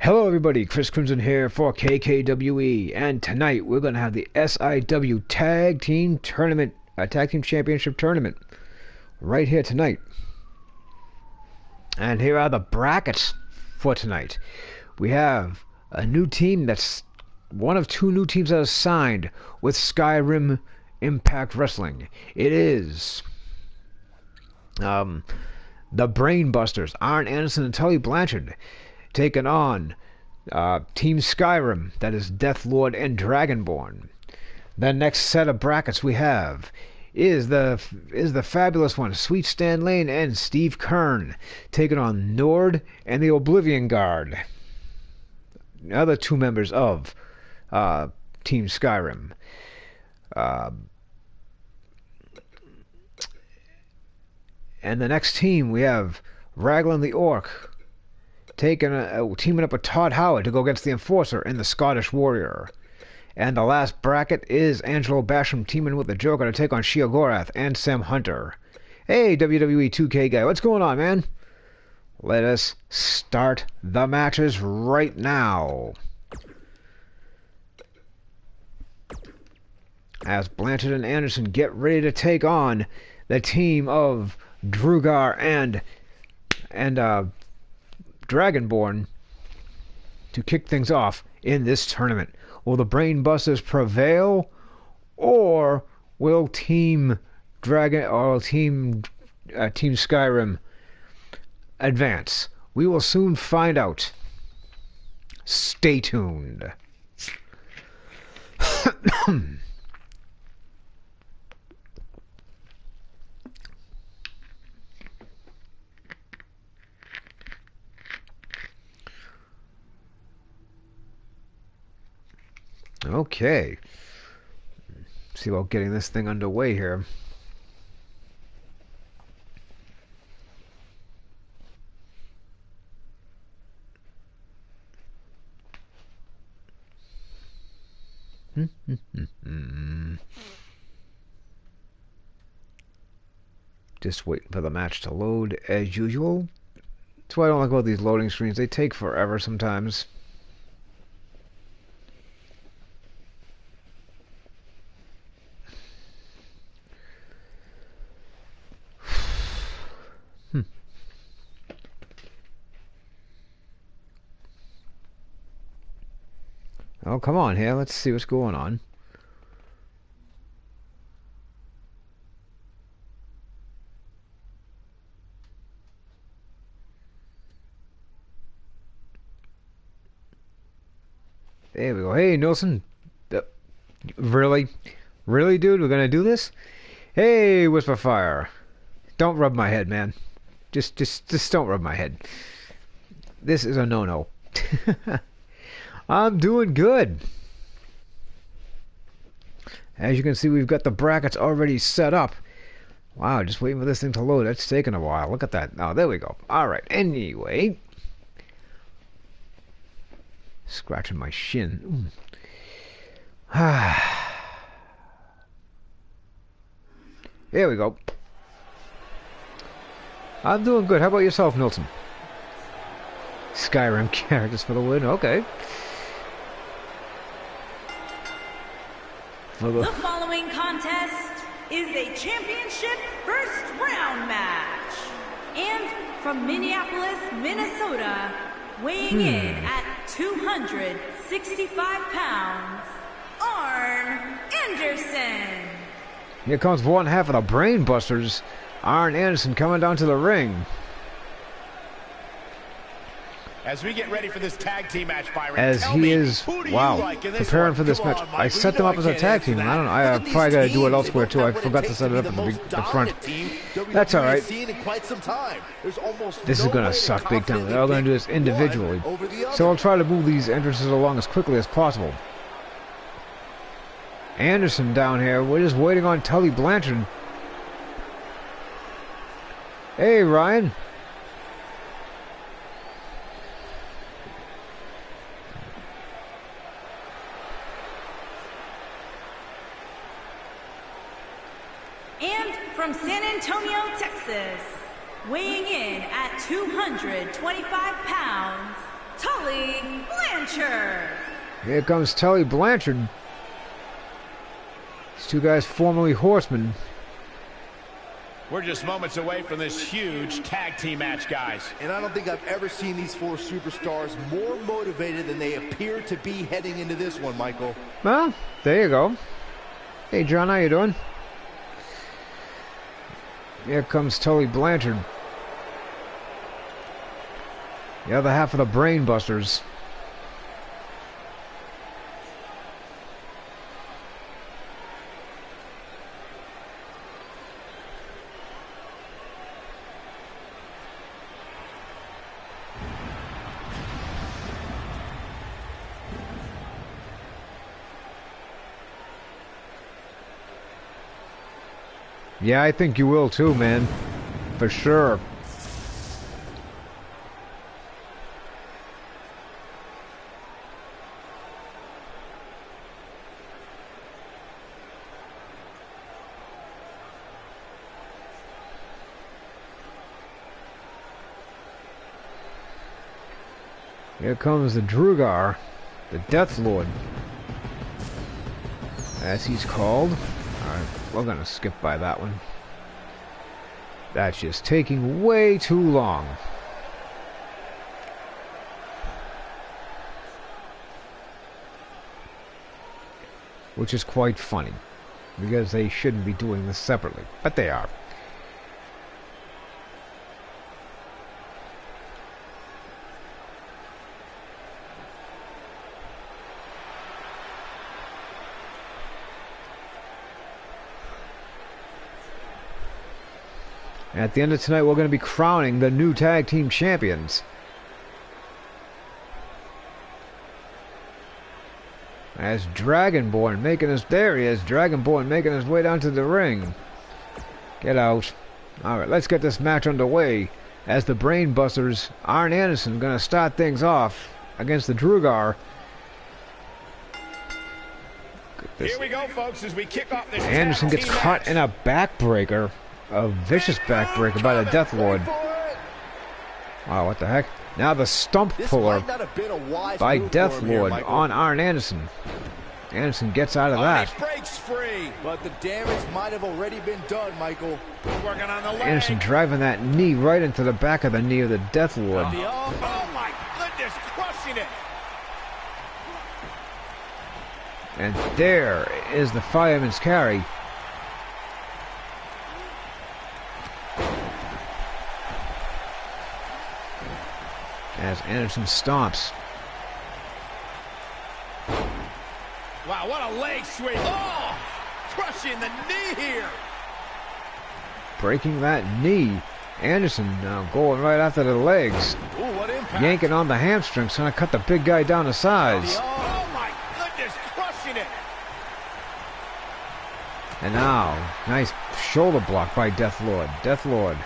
Hello everybody, Kriss Krymzon here for KKWE, and tonight we're going to have the SIW Tag Team Tournament, Tag Team Championship Tournament, right here tonight. And here are the brackets for tonight. We have a new team that's one of two new teams that is signed with Skyrim Impact Wrestling. It is the Brainbusters, Arn Anderson and Tully Blanchard, taking on Team Skyrim, that is Deathlord and Dragonborn. The next set of brackets we have is the fabulous one, Sweet Stan Lane and Steve Kern, taking on Nord and the Oblivion Guard, the other two members of Team Skyrim. And the next team we have Raglan the Orc teaming up with Todd Howard to go against the Enforcer and the Scottish Warrior. And the last bracket is Angelo Basham teaming with the Joker to take on Shia Gorath and Sam Hunter. Hey, WWE2K guy, what's going on, man? Let us start the matches right now. As Blanchard and Anderson get ready to take on the team of Drugar and Dragonborn to kick things off in this tournament. Will the Brainbusters prevail, or will Team Skyrim advance? We will soon find out. Stay tuned. Okay. See about getting this thing underway here. Just waiting for the match to load as usual. That's why I don't like about these loading screens. They take forever sometimes. Oh, come on here. Let's see what's going on. There we go. Hey, Nelson. Really? Really, dude? We're going to do this? Hey, Whisperfire. Don't rub my head, man. Just don't rub my head. This is a no-no. I'm doing good. As you can see, we've got the brackets already set up. Wow, just waiting for this thing to load. That's taking a while. Look at that. Oh, there we go. All right. Anyway. Scratching my shin. There we go. I'm doing good. How about yourself, Milton? Skyrim characters for the win. Okay. The following contest is a championship first round match. And from Minneapolis, Minnesota, weighing in at 265 pounds, Arn Anderson. Here comes one half of the Brainbusters. Arn Anderson coming down to the ring. As we get ready for this tag team match, Byron, as he is, wow, preparing for this match. I set them up as a tag team. I don't know. I probably got to do it elsewhere too. I forgot to set it up at the front. That's all right. This is going to suck big time. They're all going to do this individually. So I'll try to move these entrances along as quickly as possible. Anderson down here. We're just waiting on Tully Blanchard. Hey, Ryan. And from San Antonio, Texas, weighing in at 225 pounds, Tully Blanchard. Here comes Tully Blanchard. These two guys formerly Horsemen. We're just moments away from this huge tag team match, guys. And I don't think I've ever seen these four superstars more motivated than they appear to be heading into this one, Michael. Well, there you go. Hey, John, how you doing? Here comes Tully Blanchard. The other half of the Brain Busters. Yeah, I think you will too, man. For sure. Here comes the Drugar, the Death Lord, as he's called. Alright, we're gonna skip by that one. That's just taking way too long. Which is quite funny, because they shouldn't be doing this separately, but they are. At the end of tonight, we're going to be crowning the new tag team champions. As Dragonborn making his... There he is, Dragonborn making his way down to the ring. Get out. Alright, let's get this match underway. As the Brain Busters, Arn Anderson going to start things off against the Drugar. Here we go, folks, as we kick off this Anderson gets caught in a backbreaker. A vicious backbreaker by the Death Lord. Wow, what the heck? Now the stump puller by Death Lord on Arn Anderson. Anderson gets out of that. Breaks free, but the damage might have already been done, Michael. Working on the leg. Anderson driving that knee right into the back of the knee of the Death Lord. Oh my goodness, crushing it. And there is the fireman's carry. As Anderson stomps. Wow, what a leg sweep. Oh, crushing the knee here. Breaking that knee. Anderson now going right after the legs. Ooh, what impact. Yanking on the hamstrings, trying to cut the big guy down to size. Oh my goodness, crushing it. And now, nice shoulder block by Death Lord. Death Lord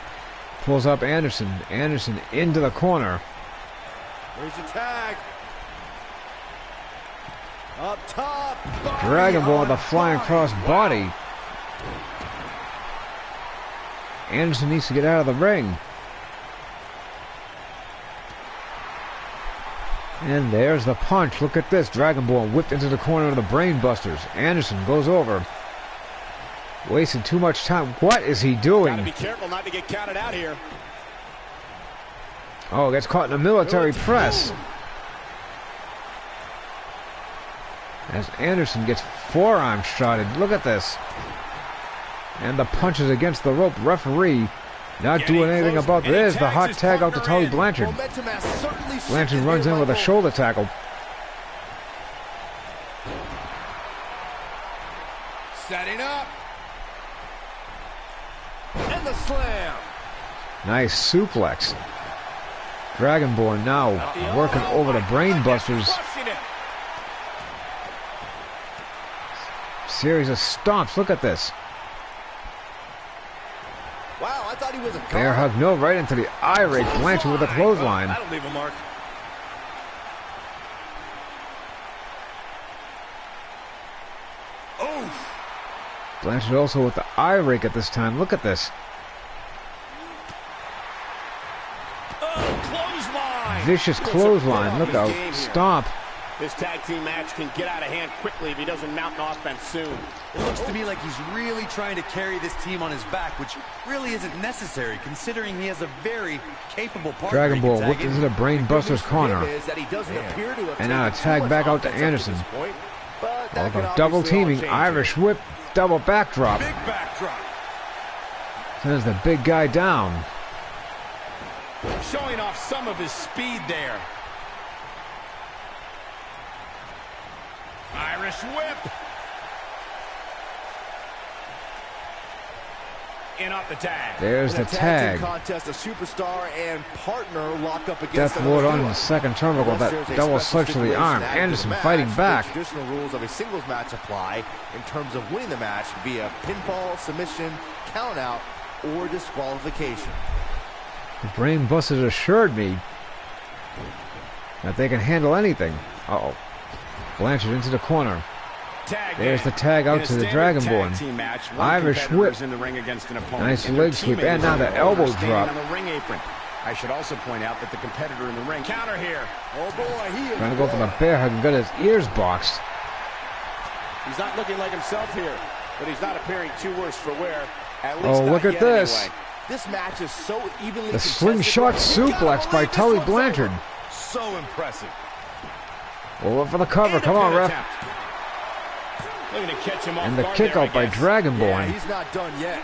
pulls up Anderson. Anderson into the corner. Here's the tag. Up top. Dragon Ball with a flying cross body. Anderson needs to get out of the ring. And there's the punch. Look at this. Dragon Ball whipped into the corner of the Brain Busters. Anderson goes over. Wasted too much time. What is he doing? Gotta be careful not to get counted out here. Oh, gets caught in a military press. As Anderson gets forearm shotted. Look at this. And the punches against the rope. Referee not doing anything about this. The hot tag out to Tully Blanchard. Blanchard runs in with a shoulder tackle. Setting up. And the slam. Nice suplex. Dragonborn now working over the Brain Busters. Series of stomps. Look at this. Wow, I thought he was a Bear hug, no, right into the eye rake. Blanchard with a clothesline. That'll leave a mark. Oh. Blanchard also with the eye rake at this time. Look at this. Oh, clothesline. Vicious clothesline. Look out. Stomp. This tag team match can get out of hand quickly if he doesn't mount an offense soon. It looks to me like he's really trying to carry this team on his back, which really isn't necessary, considering he has a very capable partner. Dragon Ball whipped into the Brain Buster's corner. And now a tag back out to Anderson. Double teaming, Irish whip, double backdrop. Big backdrop. Sends the big guy down. Showing off some of his speed there. Irish whip. In off the tag. There's the tag. Contest, a superstar and partner lock up against Death Lord on the second turnbuckle, that double sledge to the arm. Anderson fighting back. The traditional rules of a singles match apply in terms of winning the match via pinfall, submission, count out, or disqualification. The Brain Busters assured me that they can handle anything. Uh-oh. Blanchard into the corner. There's the tag out to the Dragonborn. Irish whip. Nice leg sweep, and now the elbow drop. I should also point out that the competitor in the ring counter here. Oh boy, he is trying to go for the bear hug and got his ears boxed. He's not looking like himself here, but he's not appearing too worse for wear. Oh, look at this. Anyway. This match is so evenly the slingshot suplex by Tully Blanchard. So impressive. Over for the cover. Come on, ref. Looking to catch him off and the guard kick there, out by Dragonborn. Yeah, he's not done yet.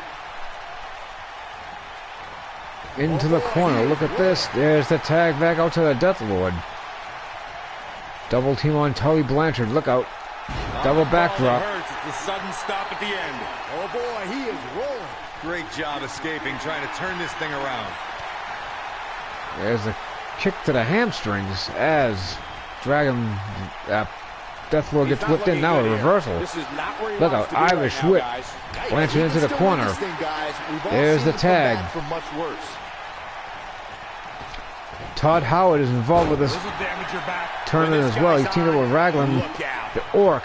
Into the corner. Look at this. There's the tag back out to the Death Lord. Double team on Tully Blanchard. Look out. Double backdrop. It's the sudden stop at the end. Oh boy, he is rolling. Great job escaping, trying to turn this thing around. There's a kick to the hamstrings as Death Lord gets whipped in. Now a reversal. Look out, Irish whip. Blanchard into the corner. There's the tag. Todd Howard is involved with this tournament as well. He's teamed up with Raglan, the Orc.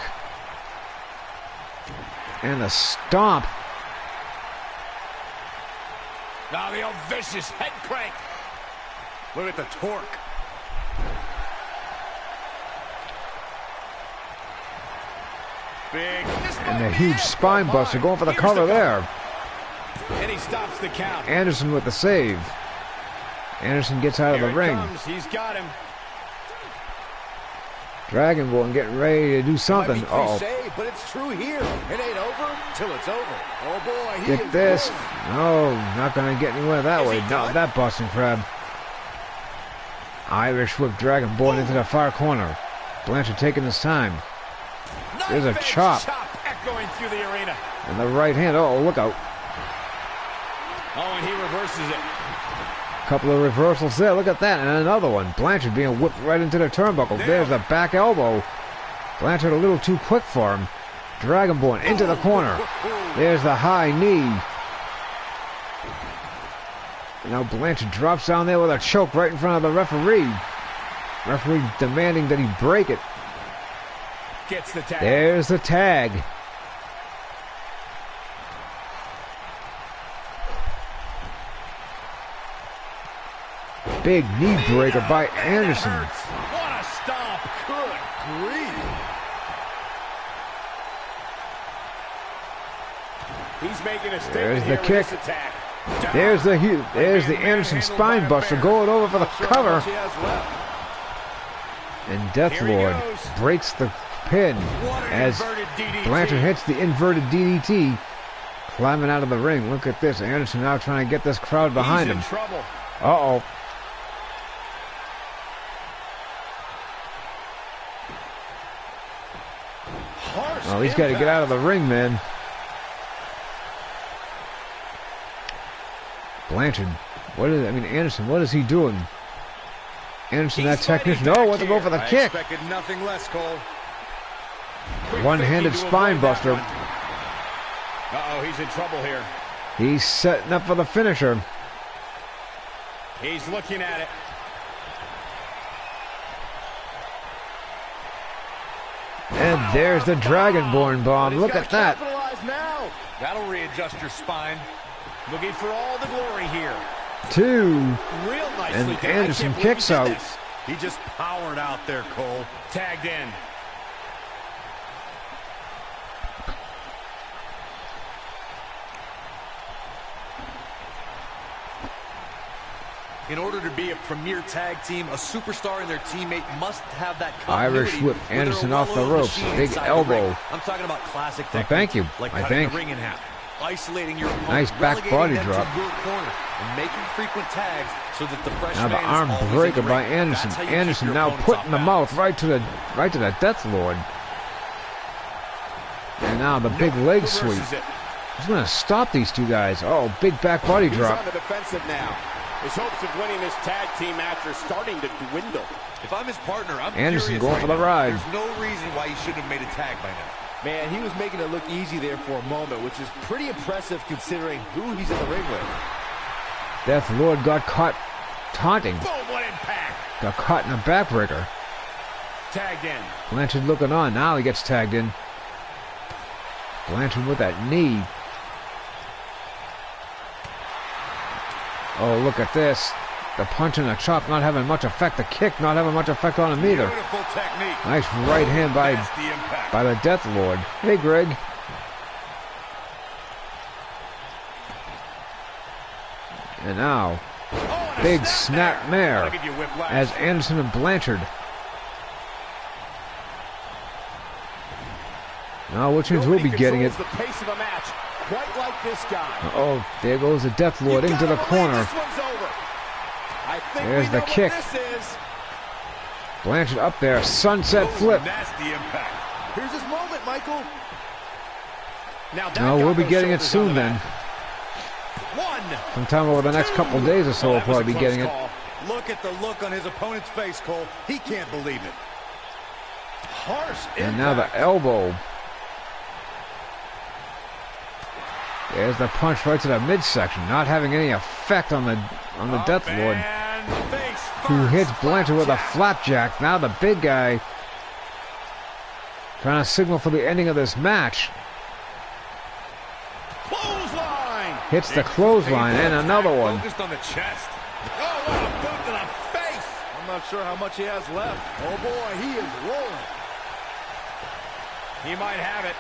And the stomp. Now the old vicious head crank. Look at the torque. Big. And a huge spine buster going for the cover there. And he stops the count. Anderson with the save. Anderson gets out of the ring. He's got him. Dragonborn getting ready to do something. Uh-oh. But it's true here. It ain't over till it's over. Oh boy, get this. No, not going to get anywhere that way. Not that Boston Crab. Irish whip Dragonborn into the far corner. Blanchard taking his time. There's a chop. Echoing through the arena. And the right hand. Uh-oh, look out. Oh, and he reverses it. Couple of reversals there. Look at that. And another one. Blanchard being whipped right into the turnbuckle. There's the back elbow. Blanchard a little too quick for him. Dragonborn into the corner. There's the high knee. And now Blanchard drops down there with a choke right in front of the referee. Referee demanding that he break it. Gets the tag. There's the tag. Big knee breaker by Anderson. What a stomp. Good grief. He's making a statement. There's the kick. There's the Anderson spine buster going over for the cover. And Death Lord breaks the pin as Blanchard hits the inverted DDT. Climbing out of the ring. Look at this. Anderson now trying to get this crowd behind him. Uh-oh. Oh, he's got to get out of the ring, man. Blanchard, Anderson, what is he doing? Anderson, that technician. Oh, wants to go for the kick. Expected nothing less, Cole. One-handed spine buster. Uh-oh, he's in trouble here. He's setting up for the finisher. He's looking at it. And there's the Dragonborn bomb. Look at that. That'll readjust your spine. Looking for all the glory here. Two. Real nicely and Anderson kicks out. He just powered out there, Cole. Tagged in. In order to be a premier tag team, a superstar and their teammate must have that Irish continuity whip where they're Anderson a off the well-oiled ropes. machine Big inside the elbow. ring. I'm talking about classic Well, techniques, thank you. like I cutting think. the ring in half, isolating your opponent, Nice back relegating body them drop. to your corner, and making frequent tags so that the fresh Now the man is arm always in breaker the by ring. Anderson. That's how you keep Anderson your now opponents put off in the balance. mouth right to the Death Lord. And now the big leg sweep. Reverses it. He's gonna stop these two guys. Oh, big back body He's drop. on the defensive now. His hopes of winning this tag team match are starting to dwindle. If I'm his partner, I'm Anderson furious going right for the now. ride. There's no reason why he shouldn't have made a tag by now. Man, he was making it look easy there for a moment, which is pretty impressive considering who he's in the ring with. Death Lord got caught taunting. Boom, what impact. Got caught in a backbreaker. Tagged in. Blanchard looking on. Now he gets tagged in. Blanchard with that knee. Oh, look at this. The punch and the chop not having much effect. The kick not having much effect on him either. Beautiful technique. Nice right hand by Nasty impact. the Death Lord. Hey, Greg. And now, Oh, and a big snap mare That'll give you whiplash. as Anderson and Blanchard. Now, which ones will be getting it? The pace of a match, quite like this guy. Oh, there goes the Death Lord You into the gotta believe corner. This one's over. I think There's we the know kick. What this is. Blanchard up there. Sunset flip. Nasty impact. Here's his moment, Michael. Now that No, got we'll be those getting it shoulders on soon the then. mat. One. Sometime over the next couple of days or so, Oh, we'll that was a probably be close getting it. call. Look at the look on his opponent's face, Cole. He can't believe it. Harsh And now the elbow. There's the punch right to the midsection, not having any effect on the Death Lord, who hits Blanchard with a flapjack. Now the big guy trying to signal for the ending of this match. Clothesline. Hits the clothesline and another one. Focused on the chest. Oh, what a boot to the face. I'm not sure how much he has left. Oh boy, he is rolling. He might have it.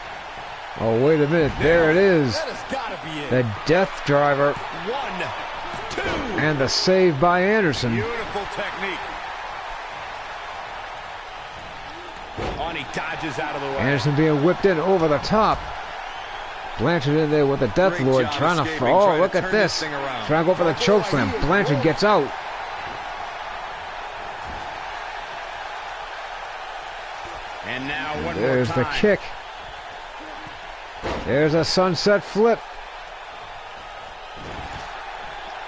Oh, wait a minute. There it is. That has got to be it. The Death Driver 1, 2. and the save by Anderson. Beautiful technique. Oh, and he dodges out of the way. Anderson being whipped in over the top. Blanchard in there with the Death Great Lord job trying to... escaping, Oh, trying to look at turn this. this thing around. Trying to go for the choke slam. Blanchard gets out. And now one There's more the time. kick. There's a sunset flip.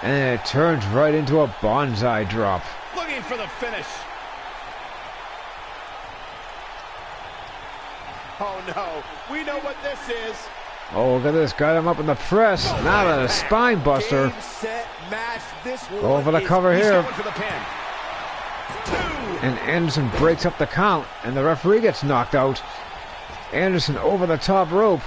And it turns right into a bonsai drop. Looking for the finish. Oh no, we know what this is. Oh, look at this. Got him up in the press. Now that a spine buster. Game, set, match. This Going for the cover He's here. going for the pin. 2. And Anderson breaks up the count. And the referee gets knocked out. Anderson over the top rope.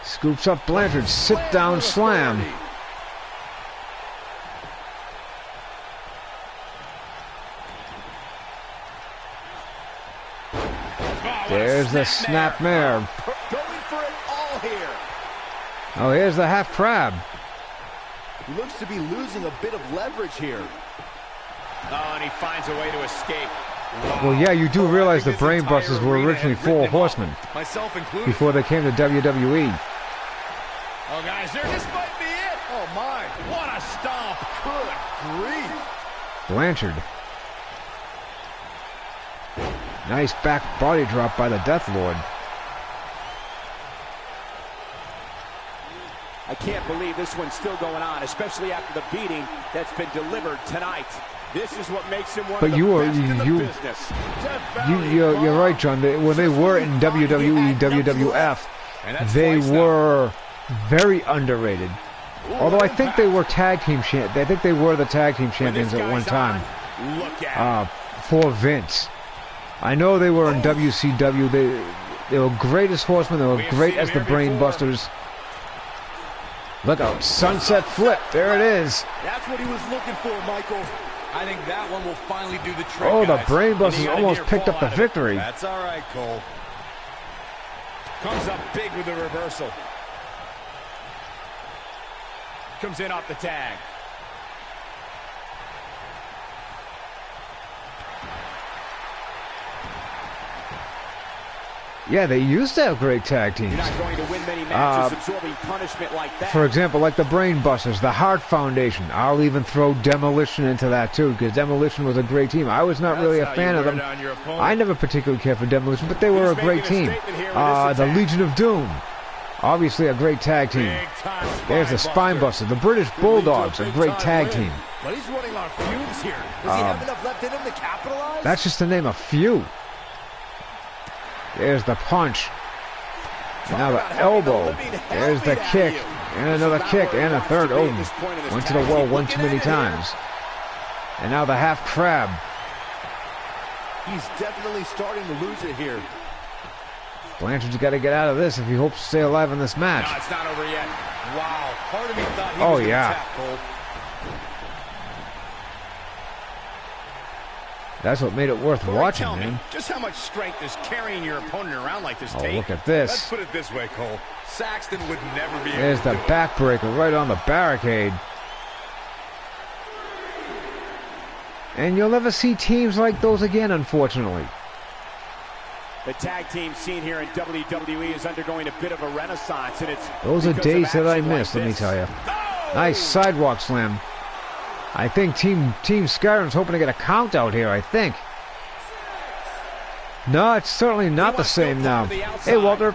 Scoops up Blanchard. Sit down slam. There's the snap mare. Going for it all here. Oh, here's the half crab. He looks to be losing a bit of leverage here. Oh, and he finds a way to escape. Well, yeah, you do realize the This Brain entire Busters were arena originally had written 4 him horsemen off, myself included. before they came to WWE. Oh, guys, this might be it. Oh my. What a stomp. Good grief. Blanchard. Nice back body drop by the Death Lord. I can't believe this one's still going on, especially after the beating that's been delivered tonight. This is what makes him one But of the you are- best in the you- business. Death Valley You're right, John. When they were in WWE, WWF, they were very underrated. Although I think they were tag team champions. I think they were the tag team champions at one time Look at for Vince. I know they were in WCW. They were great as Horsemen. They were We've great seen as the him here Brain before. Busters. Look out. Sunset flip. There it is. That's what he was looking for, Michael. I think that one will finally do the trick, Oh, the guys. brainbusters And he got a almost near picked fall up the out of it. victory. That's all right, Cole. Comes up big with the reversal. Comes in off the tag. Yeah, they used to have great tag teams. You're not going to win many matches absorbing punishment like that. For example, like the Brainbusters, the Hart Foundation. I'll even throw Demolition into that too, because Demolition was a great team. I was not really a fan of them. I never particularly cared for Demolition, but they were a great team. The Legion of Doom. Obviously a great tag team. There's the Spinebuster. The British Bulldogs, a great tag team. But he's running on fumes here. Does he have enough left in him to capitalize? That's just to name a few. There's the punch. And now the elbow. There's the kick. And another kick. And a third. Oh, went to the well one too many times. And now the half crab. He's definitely starting to lose it here. Blanchard's got to get out of this if he hopes to stay alive in this match. No, it's not over yet. Wow. Part of me thought he Oh, was going to yeah. tap, Cole. That's what made it worth watching, Tell me, man. just how much strength does carrying your opponent around like this Oh, take? look at Let's this. put it this way, Cole. Saxton would never be There's able the to do it. backbreaker right on the barricade. And you'll never see teams like those again, unfortunately. The tag team scene here in WWE is undergoing a bit of a renaissance, and it's Those are because of days that I action like miss, let me this. tell you. Oh! Nice sidewalk slam. I think Team Skyrim's hoping to get a count out here, I think. No, it's certainly not the same now. Hey, Walter.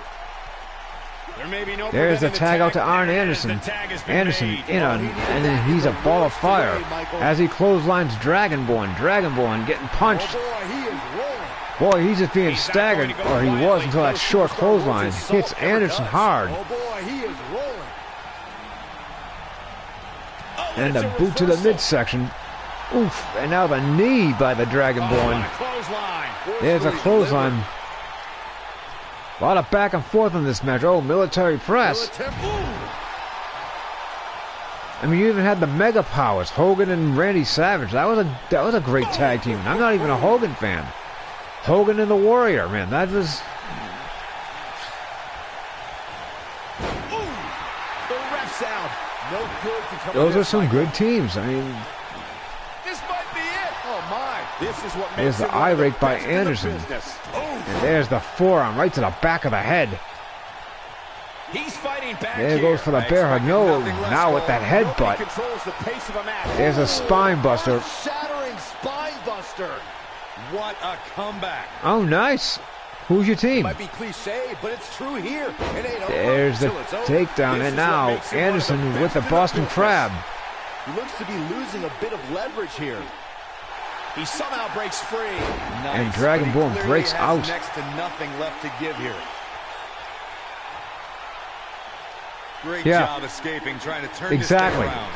There may be no There's the preventing tag out to Arn There it is. Anderson. The tag has been Anderson made. in on, and then he's a ball of fire. As he clotheslines Dragonborn. Dragonborn getting punched. Oh boy, he is rolling. Boy, he's just being He's not going staggered, to go or he was violently until that close. short Superstar clothesline Woods' hits assault never Anderson does. hard. Oh boy, he is rolling. Oh, And it's a a boot to the reversal. midsection. Oof, and now the knee by the Oh, Dragonborn. what a clothesline. There's a Forcefully clothesline. delivered. A lot of back and forth in this match. Oh, military press. I mean, you even had the Mega Powers, Hogan and Randy Savage. That was a great tag team. And I'm not even a Hogan fan. Hogan and the Warrior, man, that was. The ref's out. No good to come Those of are this, some Michael. good teams. I mean, This might be it. Oh my. This is what there's makes the him one eye of the rake by best in the Anderson. business. And there's the forearm right to the back of the head. He's fighting back There here. goes for the bear hug. No, now with that Nobody headbutt. controls the pace of a match. There's a spine buster. Shattering spine buster. What a comeback. Oh, nice. Who's your team? Might be cliche, but it's true here. It ain't over There's the till it's over. takedown, This and is what now makes him one of the Anderson with best the in the Boston business. Crab. He looks to be losing a bit of leverage here. He somehow breaks free. And Nice, Dragonborn but he clearly breaks has out. Next to nothing left to give here. Great Yeah. job escaping, trying to turn Exactly. this thing around.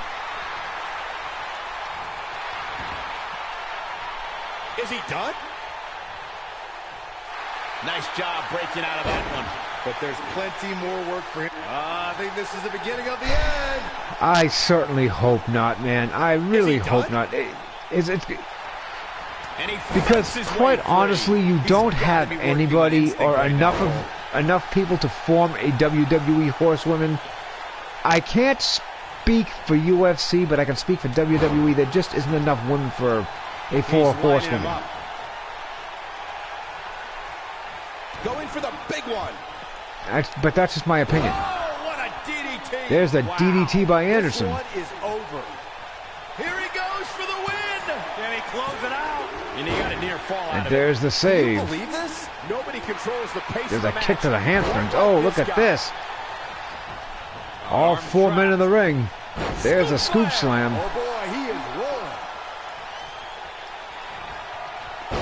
Is he done? Nice job breaking out of that one. But there's plenty more work for him. I think this is the beginning of the end. I certainly hope not, man. I really he hope done? not. It's And he because, fights his way quite free. honestly, you He's don't gotta have be working on anybody instinct or right now. enough people to form a WWE Horsewomen. I can't speak for UFC, but I can speak for WWE. There just isn't enough women for a He's four lining him horsewomen. up. Going for the big one. But that's just my opinion. Oh, what a DDT. There's the Wow. DDT by Anderson. This one is over. Here he goes for the win. And he closes it out. And he got a near fall out And of it. there's the Can you save. believe this? Nobody controls the pace There's of a the kick match. to the hamstrings. What Oh, about look at guy? this. All Arm four men in the ring. There's a scoop Scoop slam. Oh boy, he is rolling.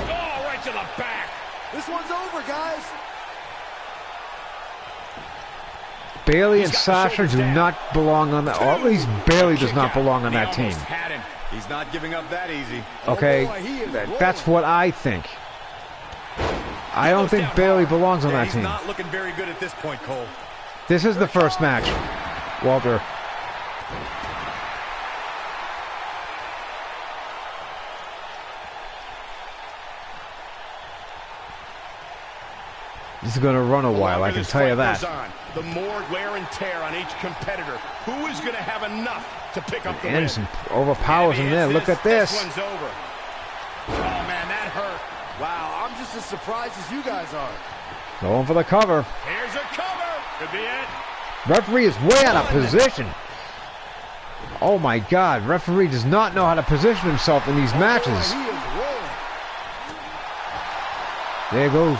Oh, right to the back. This one's over, guys. Bailey He's and got the Sasha shoulders do down. not belong on that, or at least Bailey does Kick not out. belong on He that team. almost had him. He's not giving up that easy. Okay, Oh boy, he is that's rolling. what I think. I don't think Bailey belongs on Yeah, that he's team. not looking very good at this point, Cole. This is the first match, Walter. This is gonna run a while, I can tell you that. The more wear and tear on each competitor. Who is gonna have enough to pick up the win? Anderson overpowers him there. Look at this. This one's over. Oh man, that hurt. Wow, I'm just as surprised as you guys are. Going for the cover. Here's a cover. Could be it. Referee is way out of position. Oh my God, referee does not know how to position himself in these matches. He is rolling. There goes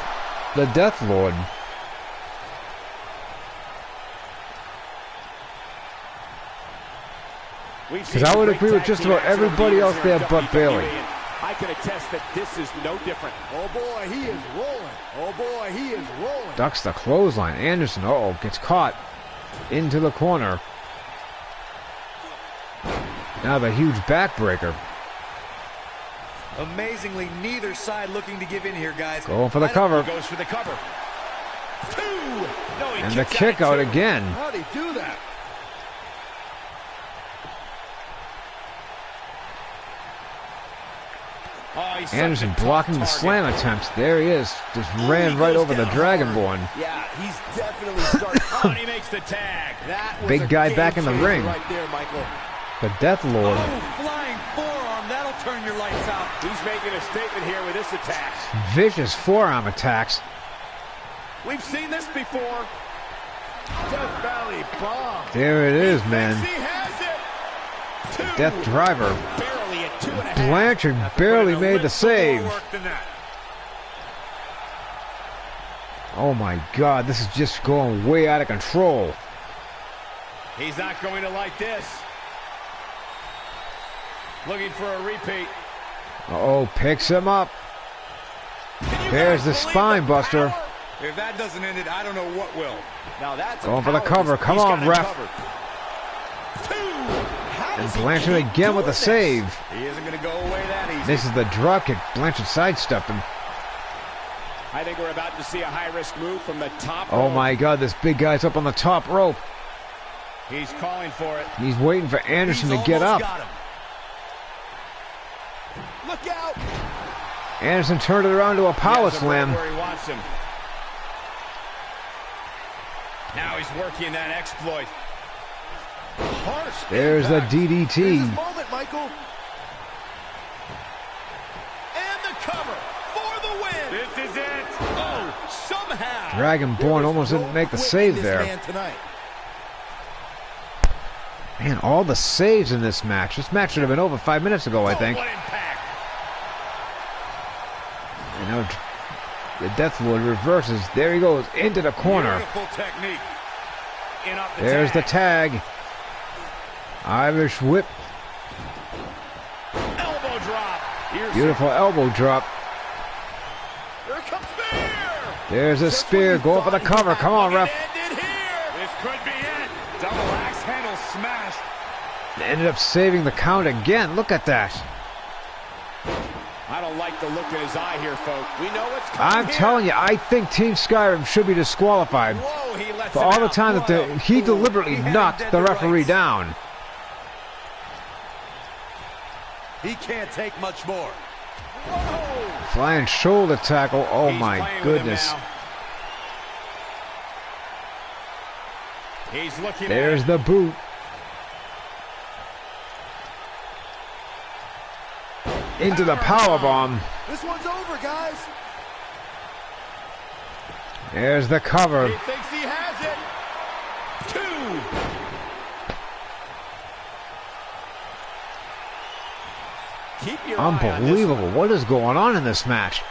the Death Lord. Because I would agree with just about everybody else there but Bailey. I can attest that this is no different. Oh boy, he is rolling. Oh boy, he is rolling. Ducks the clothesline. Anderson, gets caught into the corner. Now the huge backbreaker. Amazingly, neither side looking to give in here, guys. Going for the cover. Goes for the cover. Two. No, he And the kicks kick out too. again. How'd he do that? Oh, he's Anderson such a blocking tough the target. slam attempts. There he is. Just Ooh, ran he right goes over the down Dragonborn. Yeah, he's definitely starting. Oh, and he makes the tag. That was Big a guy game back in the changer ring. right there, Michael. The Death Lord. Oh, flying forearm. That'll turn your lights out. He's making a statement here with this attack. Vicious forearm attacks. We've seen this before. Death Valley bomb. There it is, He man. thinks he has it. Two. Death Driver. Barely at 2.5. Blanchard barely made the save. Oh my God, this is just going way out of control. He's not going to like this. Looking for a repeat. Picks him up. There's the spine buster. If that doesn't end it, I don't know what will. Now that's Going for the cover. Come on, ref. And Blanchard again with a save. He isn't going to go away that easy. This is the drop kick. Blanchard sidestepped him. I think we're about to see a high-risk move from the top Oh rope. my God, this big guy's up on the top rope. He's calling for it. He's waiting for Anderson He's to get almost up. got him. Look out! Anderson turned it around to a power He has him slam. right where he wants him. Now he's working that exploit. Harsh There's the impact. Here's DDT. his moment, Michael. And the cover for the win. This is it. Oh, somehow. Dragonborn almost didn't make the save This there. man tonight. Man, all the saves in this match. This match should have been over 5 minutes ago, I think. Oh, what impact. And now the Death Lord reverses. There he goes into the corner. Beautiful technique. In off the There's the tag. tag. Irish whip. Elbow drop. Here's Beautiful elbow drop. Here comes spear. There's a spear. Going for the cover. Come on, ref. Ended here. This could be it. Double axe handle smashed. Ended up saving the count again. Look at that. I don't like the look in his eye here, folks. We know what's coming. I'm telling you, I think Team Skyrim should be disqualified Whoa, he lets for him all the out. time that he deliberately He had him knocked dead the to referee rights. down. He can't take much more. Whoa. Flying shoulder tackle. Oh He's my playing with him goodness. now. He's looking There's at the boot. Into the power bomb. This one's over, guys. There's the cover. He thinks he has it. Two. Keep your eye on this Unbelievable. one. What is going on in this match?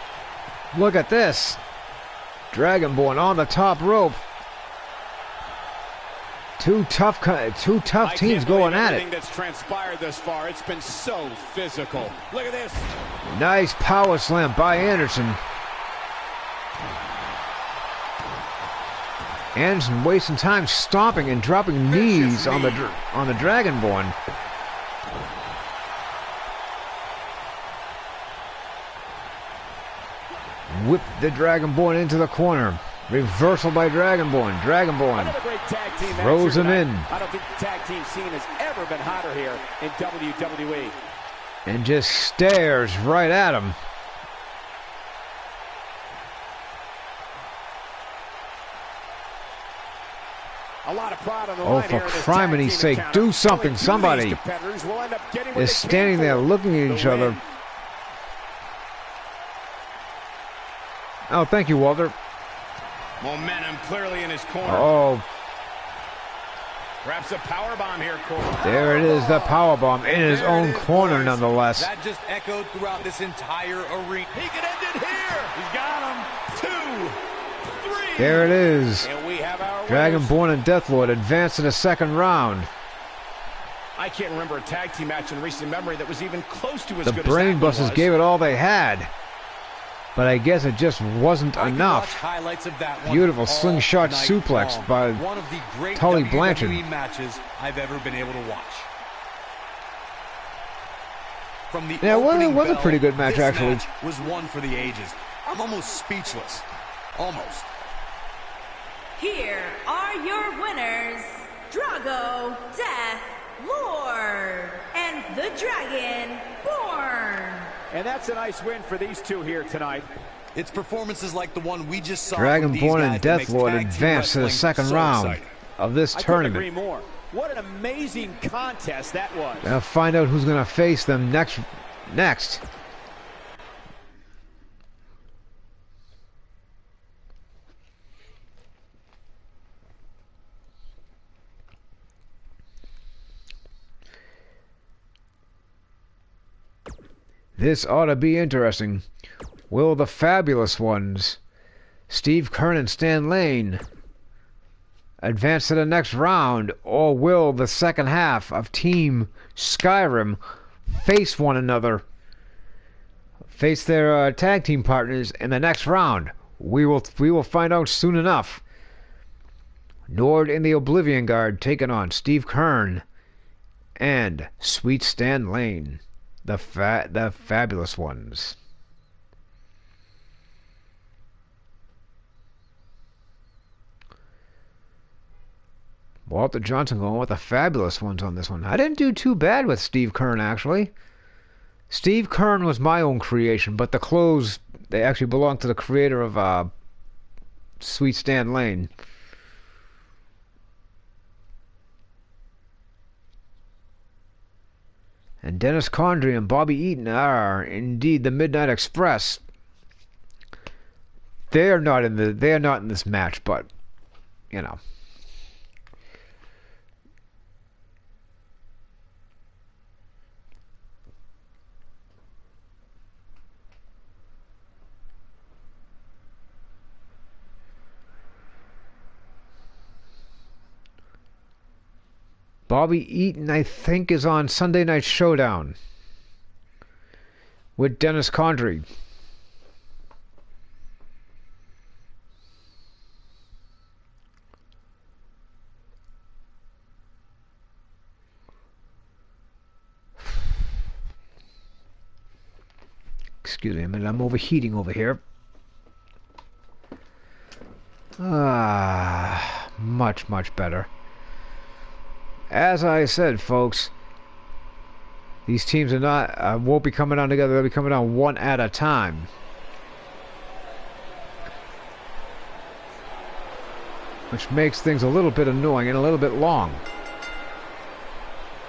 Look at this. Dragonborn on the top rope. Two tough I teams can't going believe at everything it. that's transpired thus far. It's been so physical. Look at this. Nice power slam by Anderson. Anderson wasting time stomping and dropping knees on the Dragonborn. Whip the Dragonborn into the corner. Reversal by Dragonborn. Dragonborn Another great tag team match throws here him tonight. in I don't think the tag team scene has ever been hotter here in WWE. and just stares right at him. prod on the Oh, line for here in this criminy tag team sake, encounter. do something, Only two of somebody. these competitors will end up getting what Is they standing came there for, looking at the each other. win. Oh, thank you, Walter. Momentum clearly in his corner. Oh, Perhaps a powerbomb here, Cole. there it is, the powerbomb in his There own it is, corner, boys. nonetheless. That just echoed throughout this entire arena. He can end it here. He's got him. 2, 3. There it is. And we have our Dragonborn and Deathlord advance to the second round. I can't remember a tag team match in recent memory that was even close to as The good as that one Brainbusters was. gave it all they had. But I guess it just wasn't I could watch enough. highlights of that one Beautiful all slingshot night suplex long. by one of the great Tully WWE Blanchard. matches I've ever been able to watch. From the Yeah, opening it was a bell, pretty good match, this actually. match was one for the ages. I'm almost speechless. Almost. Here are your winners, Drago Death Lord and the Dragon Born. And that's a nice win for these two here tonight. It's performances like the one we just saw from these Dragonborn guys and that makes Deathlord tag team advance to the wrestling second so round exciting. of this I couldn't agree tournament. more. What an amazing contest that was. I'll find out who's going to face them next. This ought to be interesting. Will the fabulous ones, Steve Keirn and Stan Lane, advance to the next round, or will the second half of Team Skyrim face one another, face their tag team partners in the next round? We will find out soon enough. Nord in the Oblivion Guard taking on Steve Keirn and Sweet Stan Lane, the fabulous ones. Walter Johnson going with the fabulous ones on this one. I didn't do too bad with Steve Keirn, actually. Steve Keirn was my own creation, but the clothes, they actually belong to the creator of Sweet Stan Lane. And Dennis Condrey and Bobby Eaton are indeed the Midnight Express. They are not in this match, but you know. Bobby Eaton, I think, is on Sunday Night Showdown with Dennis Condrey. Excuse me a minute, I'm overheating over here. Much better. As I said, folks, these teams are not won't be coming on together. They'll be coming on one at a time, which makes things a little bit annoying and a little bit long.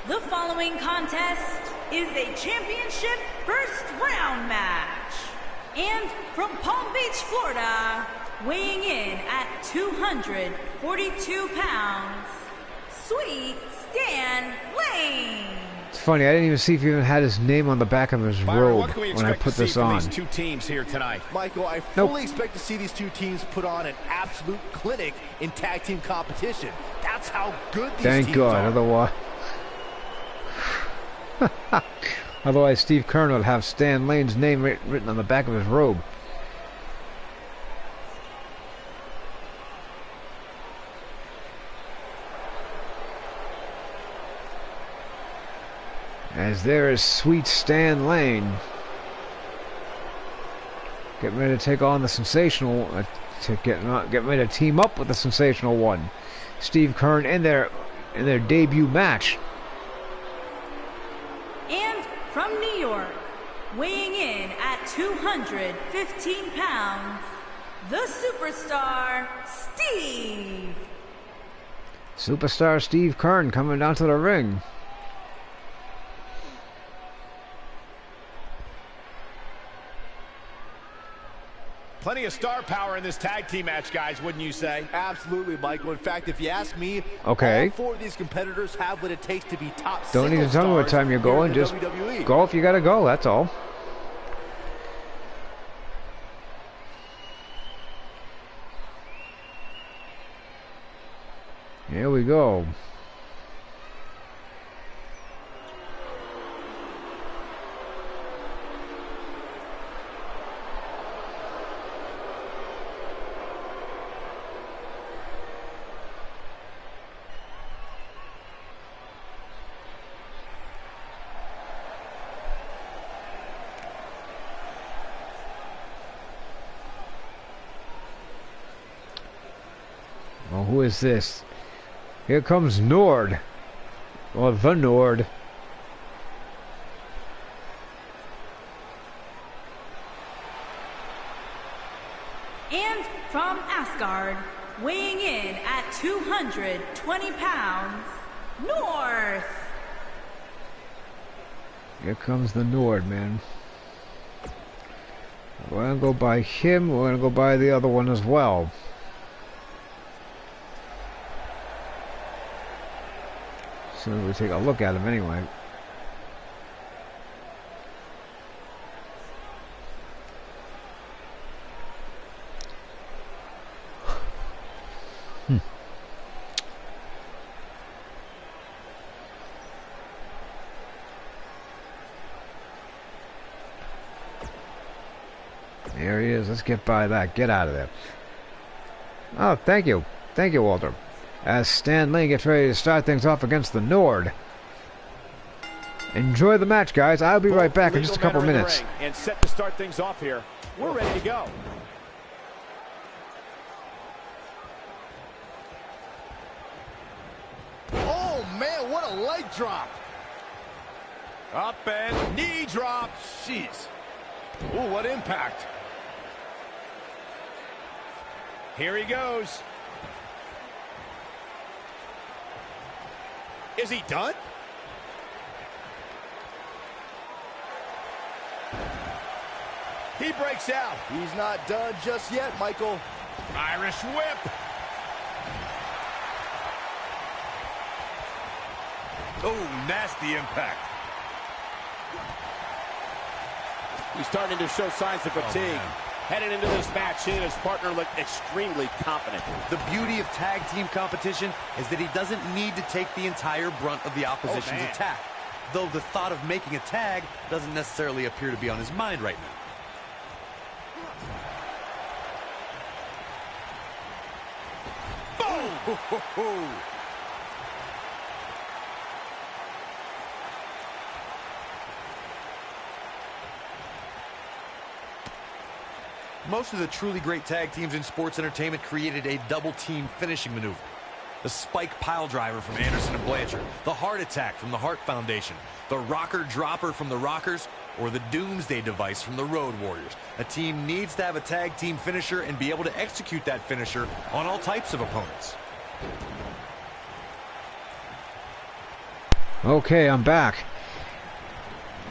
The following contest is a championship first round match. And from Palm Beach, Florida, weighing in at 242 pounds, Sweet Stan Lane. It's funny, I didn't even see if he even had his name on the back of his Byron, robe what can we when I expect put to see this from on. these two teams here tonight? Michael, I fully expect to see these two teams put on an absolute clinic in tag team competition. That's how good these Thank teams God, are. otherwise Steve Keirn would have Stan Lane's name written on the back of his robe. As there is Sweet Stan Lane getting ready to take on the sensational, get ready to team up with the sensational one, Steve Keirn, in their debut match. And from New York, weighing in at 215 pounds, the superstar, Steve Superstar Steve Kern coming down to the ring. Plenty of star power in this tag team match, guys, wouldn't you say? Absolutely, Michael. In fact, if you ask me, Okay. all four of these competitors have what it takes to be top. Don't need to tell me what time you're going. Just WWE. go if you gotta go. That's all. Here we go. Well, who is this? Here comes Nord. Or the Nord. And from Asgard, weighing in at 220 pounds, North. Here comes the Nord, man. We're gonna go by him. We're gonna go by the other one as well. So we take a look at him anyway. There he is. Let's get by that. Get out of there. Oh, thank you. Thank you, Walter. As Stan Lane gets ready to start things off against the Nord. Enjoy the match, guys. I'll be right back in just a couple minutes. And set to start things off here. We're ready to go. Oh man, what a leg drop! Up and knee drop. Jeez. Ooh, what impact. Here he goes. Is he done? He breaks out. He's not done just yet, Michael. Irish whip. Oh, nasty impact. He's starting to show signs of fatigue. Heading into this match, he and his partner look extremely confident. The beauty of tag team competition is that he doesn't need to take the entire brunt of the opposition's attack. Though the thought of making a tag doesn't necessarily appear to be on his mind right now. Boom! Most of the truly great tag teams in sports entertainment created a double team finishing maneuver. The spike pile driver from Anderson and Blanchard, the heart attack from the Hart Foundation, the rocker dropper from the Rockers, or the Doomsday device from the Road Warriors. A team needs to have a tag team finisher and be able to execute that finisher on all types of opponents. Okay, I'm back.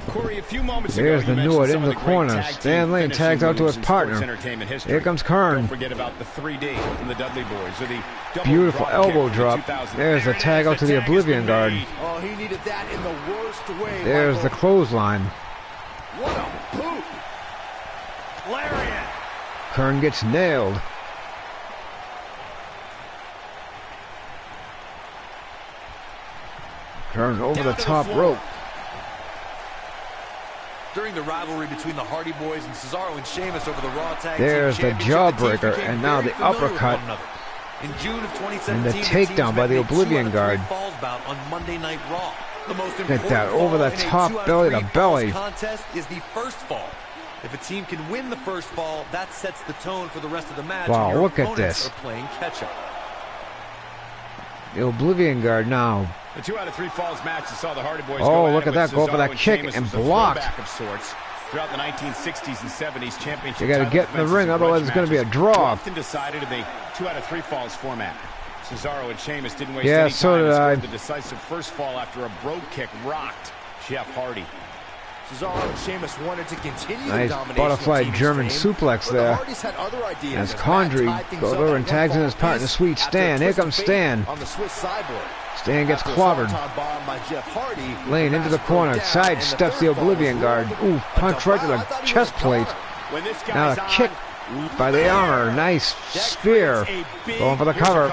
Corey, a few moments There's ago, the Nord in the corner. Stan Lane tags out to his partner. Here comes Kern. Don't forget about the 3D from the Dudley Boys. Or the Beautiful elbow drop. There's the tag out to the Oblivion Guard. Oh, he needed that in the worst way. There's the clothesline. What a boot! Lariat. Kern gets nailed. Kern over the top rope. During the rivalry between the Hardy Boys and Cesaro and Sheamus over the Raw Tag There's Team the Championship, the teams jawbreaker, became and now very the familiar with uppercut. one another. In June of 2017, And the takedown by the Oblivion Guard. Falls bout on Monday Night Raw. The most Look at important that, over the fall in a top, 2 out of belly to 3 belly. falls contest is the first fall. If a team can win the first fall, that sets the tone for the rest of the match. Wow, and your look at opponents this. are playing catch-up. The Oblivion Guard now. The 2 out of 3 falls match that saw the Hardy Boys Oh, go look at at it that, with go for that Cesaro kick Sheamus and was a blocked. throwback of sorts. Throughout the 1960s and 70s championship You gotta title get in the defenses ring, and otherwise grudge it's gonna be a matches draw. were often decided in the 2 out of 3 falls format. Cesaro and Sheamus didn't waste Yeah, any so time did to score I. the decisive first fall after a brogue kick rocked Jeff Hardy. Cesaro and Sheamus wanted to continue Nice the domination butterfly of Team German Extreme, suplex but there. the Hardys had other ideas As Matt Condrey tied things goes up over at and one tags in fall his partner, apiece Sweet after a Stan. Here twist of comes fate Stan. on the Swiss cyborg. Stan gets After a clobbered. swanton bomb by Jeff Hardy, Lane into the Mask corner, broke down, side and steps third the fall Oblivion was guard. ruled Ooh, punch right to I the thought he chest was plate. gone. When this Now guy's a on, kick by the armor. Nice spear. Going for the cover.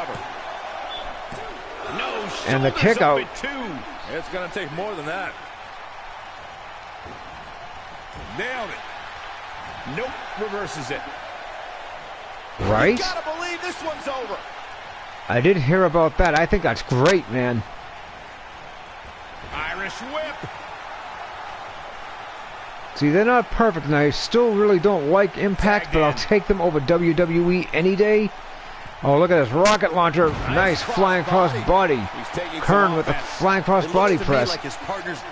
No, And the kick out. It's going to take more than that. Nailed it. Nope, reverses it. Right? Gotta believe this one's over. I did hear about that. I think that's great, man. Irish whip. See, they're not perfect, and I still really don't like Impact, but I'll take them over WWE any day. Oh, look at this rocket launcher. Nice flying cross body. Kern with the flying cross body press.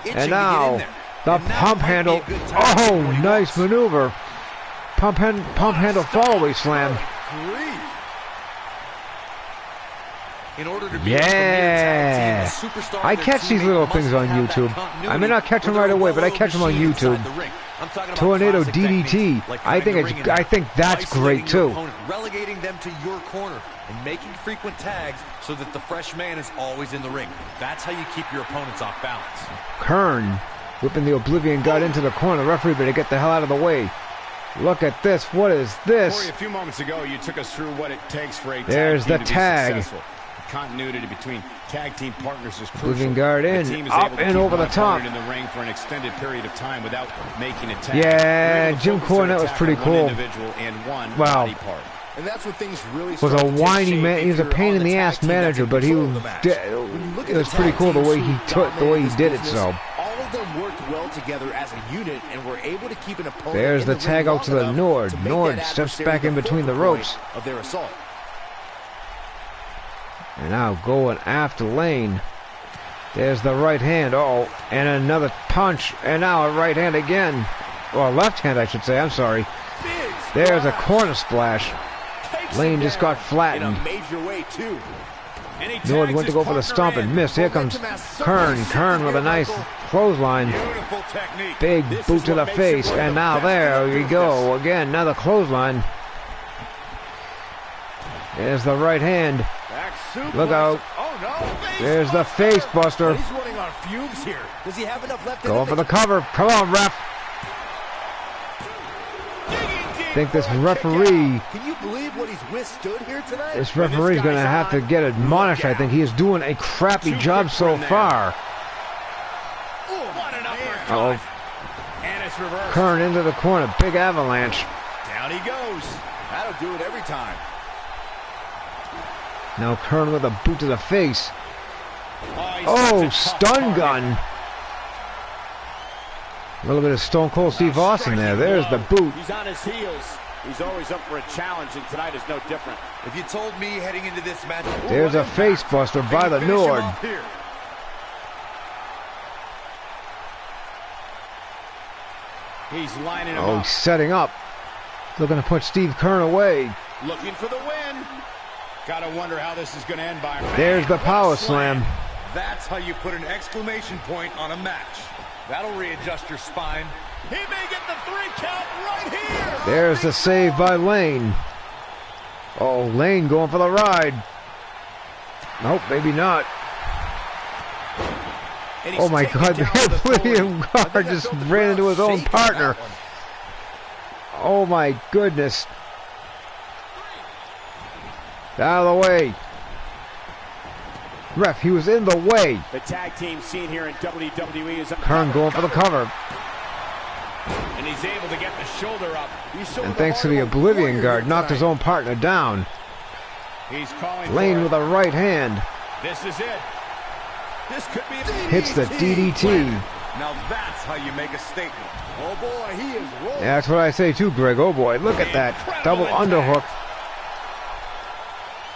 And now, the pump handle. Oh, nice maneuver. Pump handle follow-away slam. In order to be Yeah. a superstar, I catch these little things on YouTube. I may not catch them right away, but I catch them on YouTube. Tornado DDT. I think that's great too. Relegating them to your corner and making frequent tags so that the fresh man is always in the ring. That's how you keep your opponents off balance. Kern whipping the Oblivion guard into the corner. Referee better get the hell out of the way. Look at this. What is this? Corey, a few moments ago, you took us through what it takes for a There's the tag team to be tag. successful. Continuity between tag team partners is crucial. Oblivion guard in, The team is up able to and keep over the one top. opponent in the ring for an extended period of time without making a tag. Yeah, They're able to Jim focus their Cornette was attack pretty on one cool. individual and one Wow. body part. And that's when things really Was a start to take whiny shape man. if He was a you're pain on in the tag ass team that's manager, in but he control of was. the match. When you look It at was the pretty tag cool the teams way who he took the way he dominated did this it. business, So all of them worked well together as a unit and were able to keep an opponent. there's in the ring tag out long to the enough Nord. to make Nord that steps adversary back in the between the focal ropes. point of their assault. And now going after Lane. There's the right hand. Oh, and another punch. And now a right hand again. Or left hand, I should say. I'm sorry. There's a corner splash. Lane just got In a flattened. major way too. Nord went to go for the stomp and missed. Here comes Kern. Kern with a nice clothesline. Beautiful technique. Big This boot is to what the makes face. it one of And the now best there in the we go. business. Again, another clothesline. There's the right hand. Back suplex. Look out. Oh no. There's the face buster. He's running on fumes here. Does he have enough left in Going him for to the cover. Come on, ref. I think this referee, Can you believe what he's withstood here tonight? this referee's going to have to get admonished. I think he is doing a crappy job so far. What an uppercut. Uh-oh. And it's reversed. Kern into the corner. Big avalanche. Down he goes. That'll do it every time. Now Kern with a boot to the face. He's Oh, such a tough stun target. gun. A little bit of Stone Cold Steve Austin there. There's the boot. He's on his heels. He's always up for a challenge, and tonight is no different. If you told me heading into this match, There's a face buster by the Nord. He's lining him Oh, up, he's setting up. Looking to put Steve Kern away. looking for the win. Gotta wonder how this is gonna end by. There's the power slam. that's how you put an exclamation point on a match. That'll readjust your spine. He may get the 3 count right here. There's the save by Lane. Oh, Lane going for the ride. Nope, maybe not. And he's Oh my taken God, down the with William authority. Guard just ran into his own partner. Oh my goodness. Out of the way. Ref, he was in the way. The tag team scene here in WWE is Kern going for the cover. and he's able to get the shoulder up. And thanks to the Oblivion Guard, knocked his own partner down. He's calling Lane for with a right hand. This is it. This could be Hits the DDT. Now that's how you make a statement. Oh boy, he is rolling. Yeah, that's what I say too, Greg. Oh boy, look at that. Double underhook.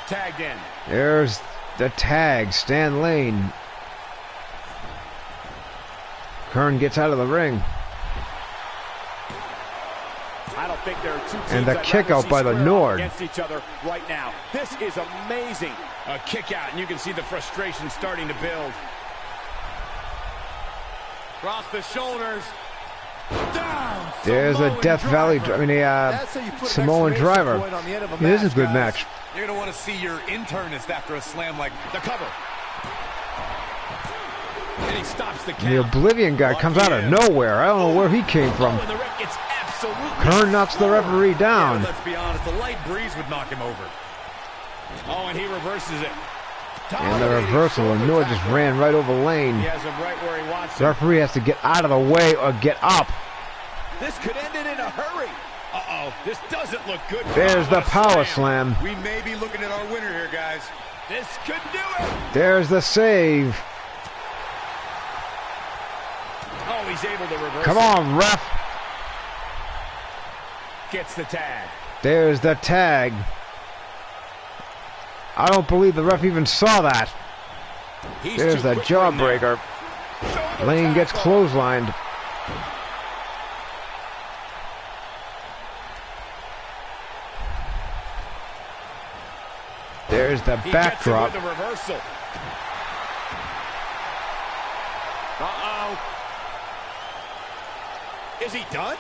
tagged in. There's the tag. Stan Lane. Kern gets out of the ring. I don't think there are two teams And the I'd kick rather out see by the square off Nord. against each other right now. This is amazing. A kick out, and you can see the frustration starting to build. Cross the shoulders. Down. There's a Samoan Death Valley, driver. I mean That's how you a put an Samoan exclamation driver. point on the end of a This is a good guys. match. You're going to want to see your internist after a slam like the cover. And he stops the And the count. Oblivion guy comes out of nowhere. I don't know where he came from. Oh, and the ref gets absolutely Kern knocks the referee Yeah, down. but let's be honest, a light breeze would knock him over. Oh, and he reverses it. And the reversal, and Noah just ran right over Lane. He has him right where he wants The him. referee has to get out of the way or get up. This could end it in a hurry. Uh-oh, this doesn't look good. There's the What a power slam. We may be looking at our winner here, guys. This could do it. There's the save. Oh, he's able to reverse Come it. on, ref. Gets the tag. There's the tag. I don't believe the ref even saw that. He's There's too the quick right now. jawbreaker. Shoulder Lane gets tackle. clotheslined. There's the He backdrop. gets it with the reversal. Uh-oh. Is he done?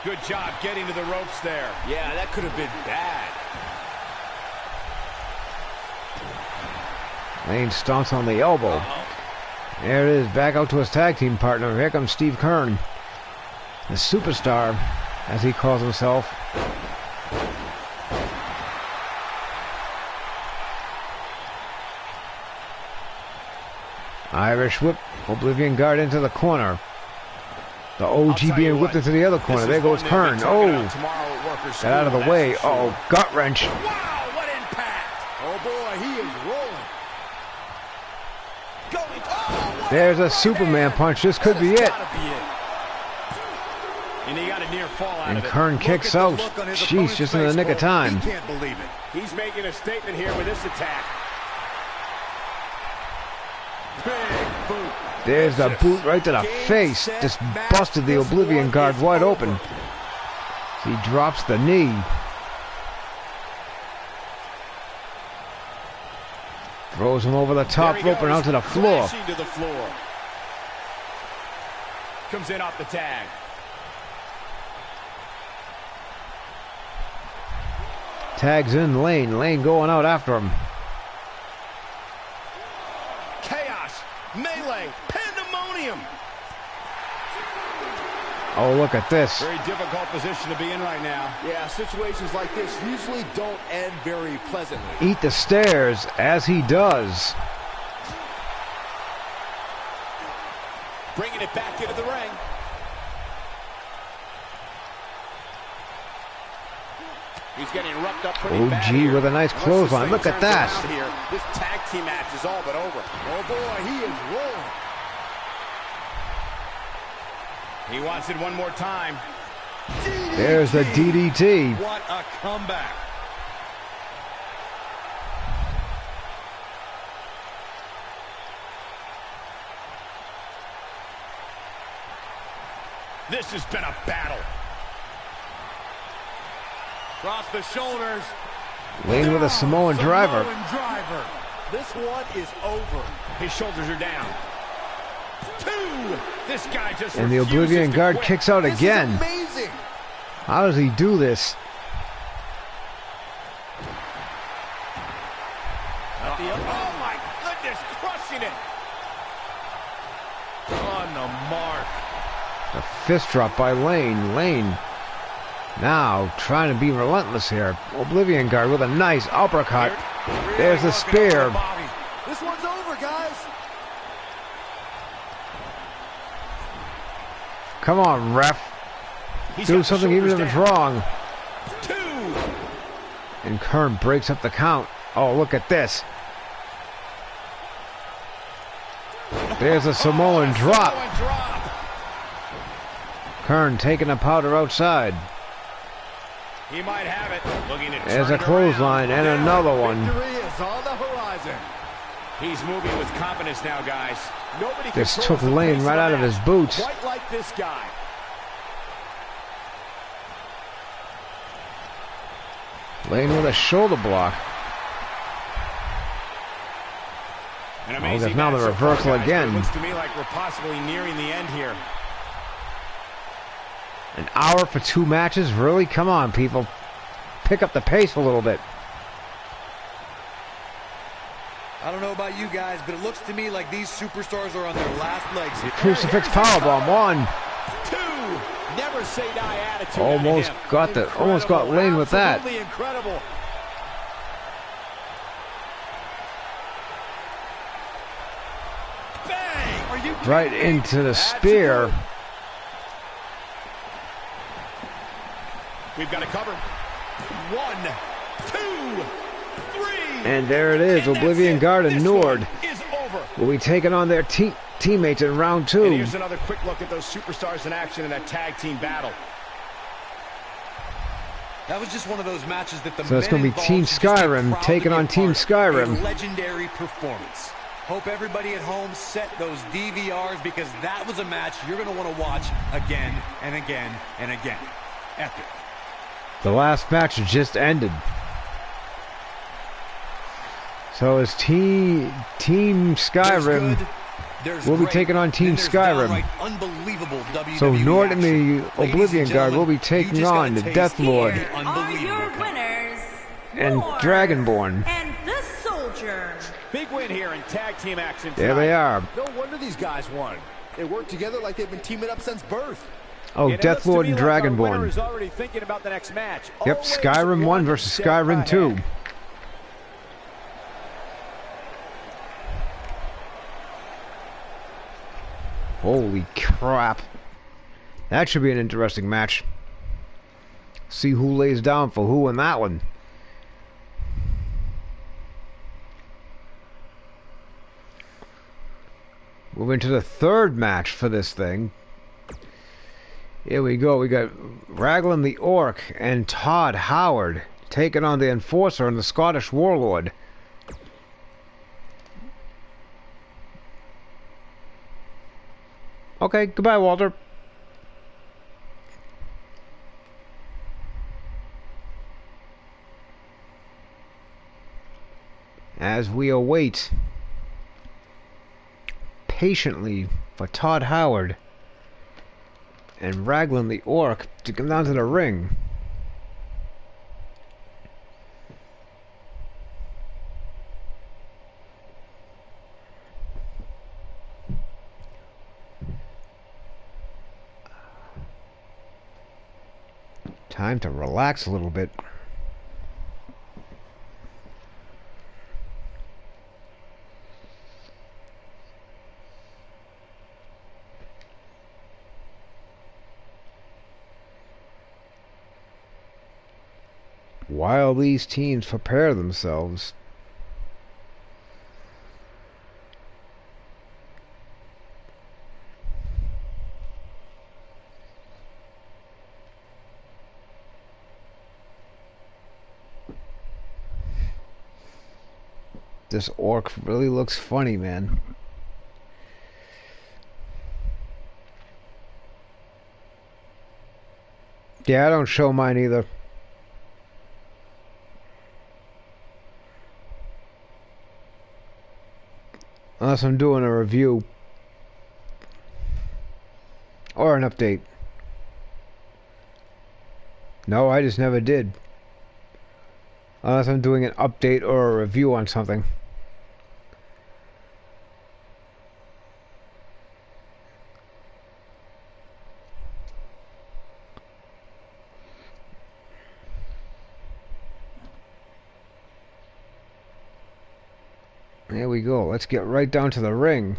Good job getting to the ropes there. Yeah, that could have been bad. Lane stomps on the elbow. There it is, back out to his tag team partner. Here comes Steve Kern, the superstar, as he calls himself. Irish whip, Oblivion guard into the corner. The OG being whipped into the other corner. There goes Kern. Oh, got out of the way. Uh-oh, gut wrench. Wow, what impact! Oh boy, he is rolling. Going. Oh, what There's a Superman punch. This could be it. gotta be it. And he got a near fall out And of it. Kern kicks out. Jeez, just in the nick of time. He can't believe it. He's making a statement here with this attack. Big boot. There's the boot right to the face. Just busted the Oblivion guard wide open. He drops the knee. Throws him over the top There he rope and goes, out to the floor. crashing to the floor. Comes in off the tag. Tags in Lane. Lane going out after him. Chaos, melee, pandemonium. Oh, look at this. Very difficult position to be in right now. Yeah, situations like this usually don't end very pleasantly. Eat the stairs as he does. Bringing it back into the ring. He's getting roughed up pretty bad OG here. with a nice Unless clothesline. this Look thing at turns that. around here, this tag team match is all but over. Oh boy, he is rolling. He wants it one more time. There's the DDT. What a comeback. This has been a battle. Cross the shoulders. Lane with a Samoan driver. Samoan driver. This one is over. His shoulders are down. Two. This guy just And the refuses Oblivion to guard quit. kicks out This again. is amazing. How does he do this? Oh my goodness, crushing it. On the mark. A fist drop by Lane. Lane now trying to be relentless here. Oblivion guard with a nice uppercut. There's the spear. This one's over, guys. Come on, ref. He's Do got the something even if shoulders it's down. wrong. Two. And Kern breaks up the count. Oh, look at this. There's a Samoan drop. Samoan drop. Kern taking the powder outside. He might have it. Looking to There's turn a it clothesline around. and another one. Victory is on the horizon. He's moving with confidence now, guys. Nobody This controls took the Lane pace right of out a of his match boots. quite like this guy. Lane with a shoulder block. An Oh, amazing there's now the match so far, reversal guys, but again. It looks to me like we're possibly nearing the end here. An hour for 2 matches? Really? Come on, people. Pick up the pace a little bit. I don't know about you guys, but it looks to me like these superstars are on their last legs here. Crucifix powerbomb. 1. 2. Never say die attitude. Almost got the. Almost got Lane with that. Absolutely incredible. Bang! Are you Right into the spear. We've got to cover. 1, 2, 3. And there it is. And Oblivion Guard and This Nord one is over. will be taking on their teammates in round 2. And here's another quick look at those superstars in action in that tag team battle. That was just one of those matches that the So it's men going to be involved Team should just take Skyrim proud taking to on be Team part of. Skyrim. A legendary performance. Hope everybody at home set those DVRs because that was a match you're going to want to watch again and again and again. Epic. The last match just ended. So it's Team Skyrim will be taking on Team Skyrim. So Nord and the Oblivion Guard will be taking on the Death Lord Are your winners, and Nord Dragonborn. and the Soldier. Big win here in tag team action There they are. No wonder these guys won. They work together like they've been teaming up since birth. Oh, And it Death looks to Lord me and like our winner Dragonborn. is already thinking about the next match. Yep, Always Skyrim 1 versus step Skyrim 2. ahead. Holy crap. That should be an interesting match. See who lays down for who in that one. Moving to the third match for this thing. Here we go. We got Raglan the Orc and Todd Howard taking on the Enforcer and the Scottish Warlord. Okay, goodbye, Walter. As we await patiently for Todd Howard and Raglan the Orc to come down to the ring. Time to relax a little bit. While these teams prepare themselves, this orc really looks funny, man. Yeah, I don't show mine either. Unless I'm doing a review or an update. No, I just never did. Unless I'm doing an update or a review on something. There we go. Let's get right down to the ring.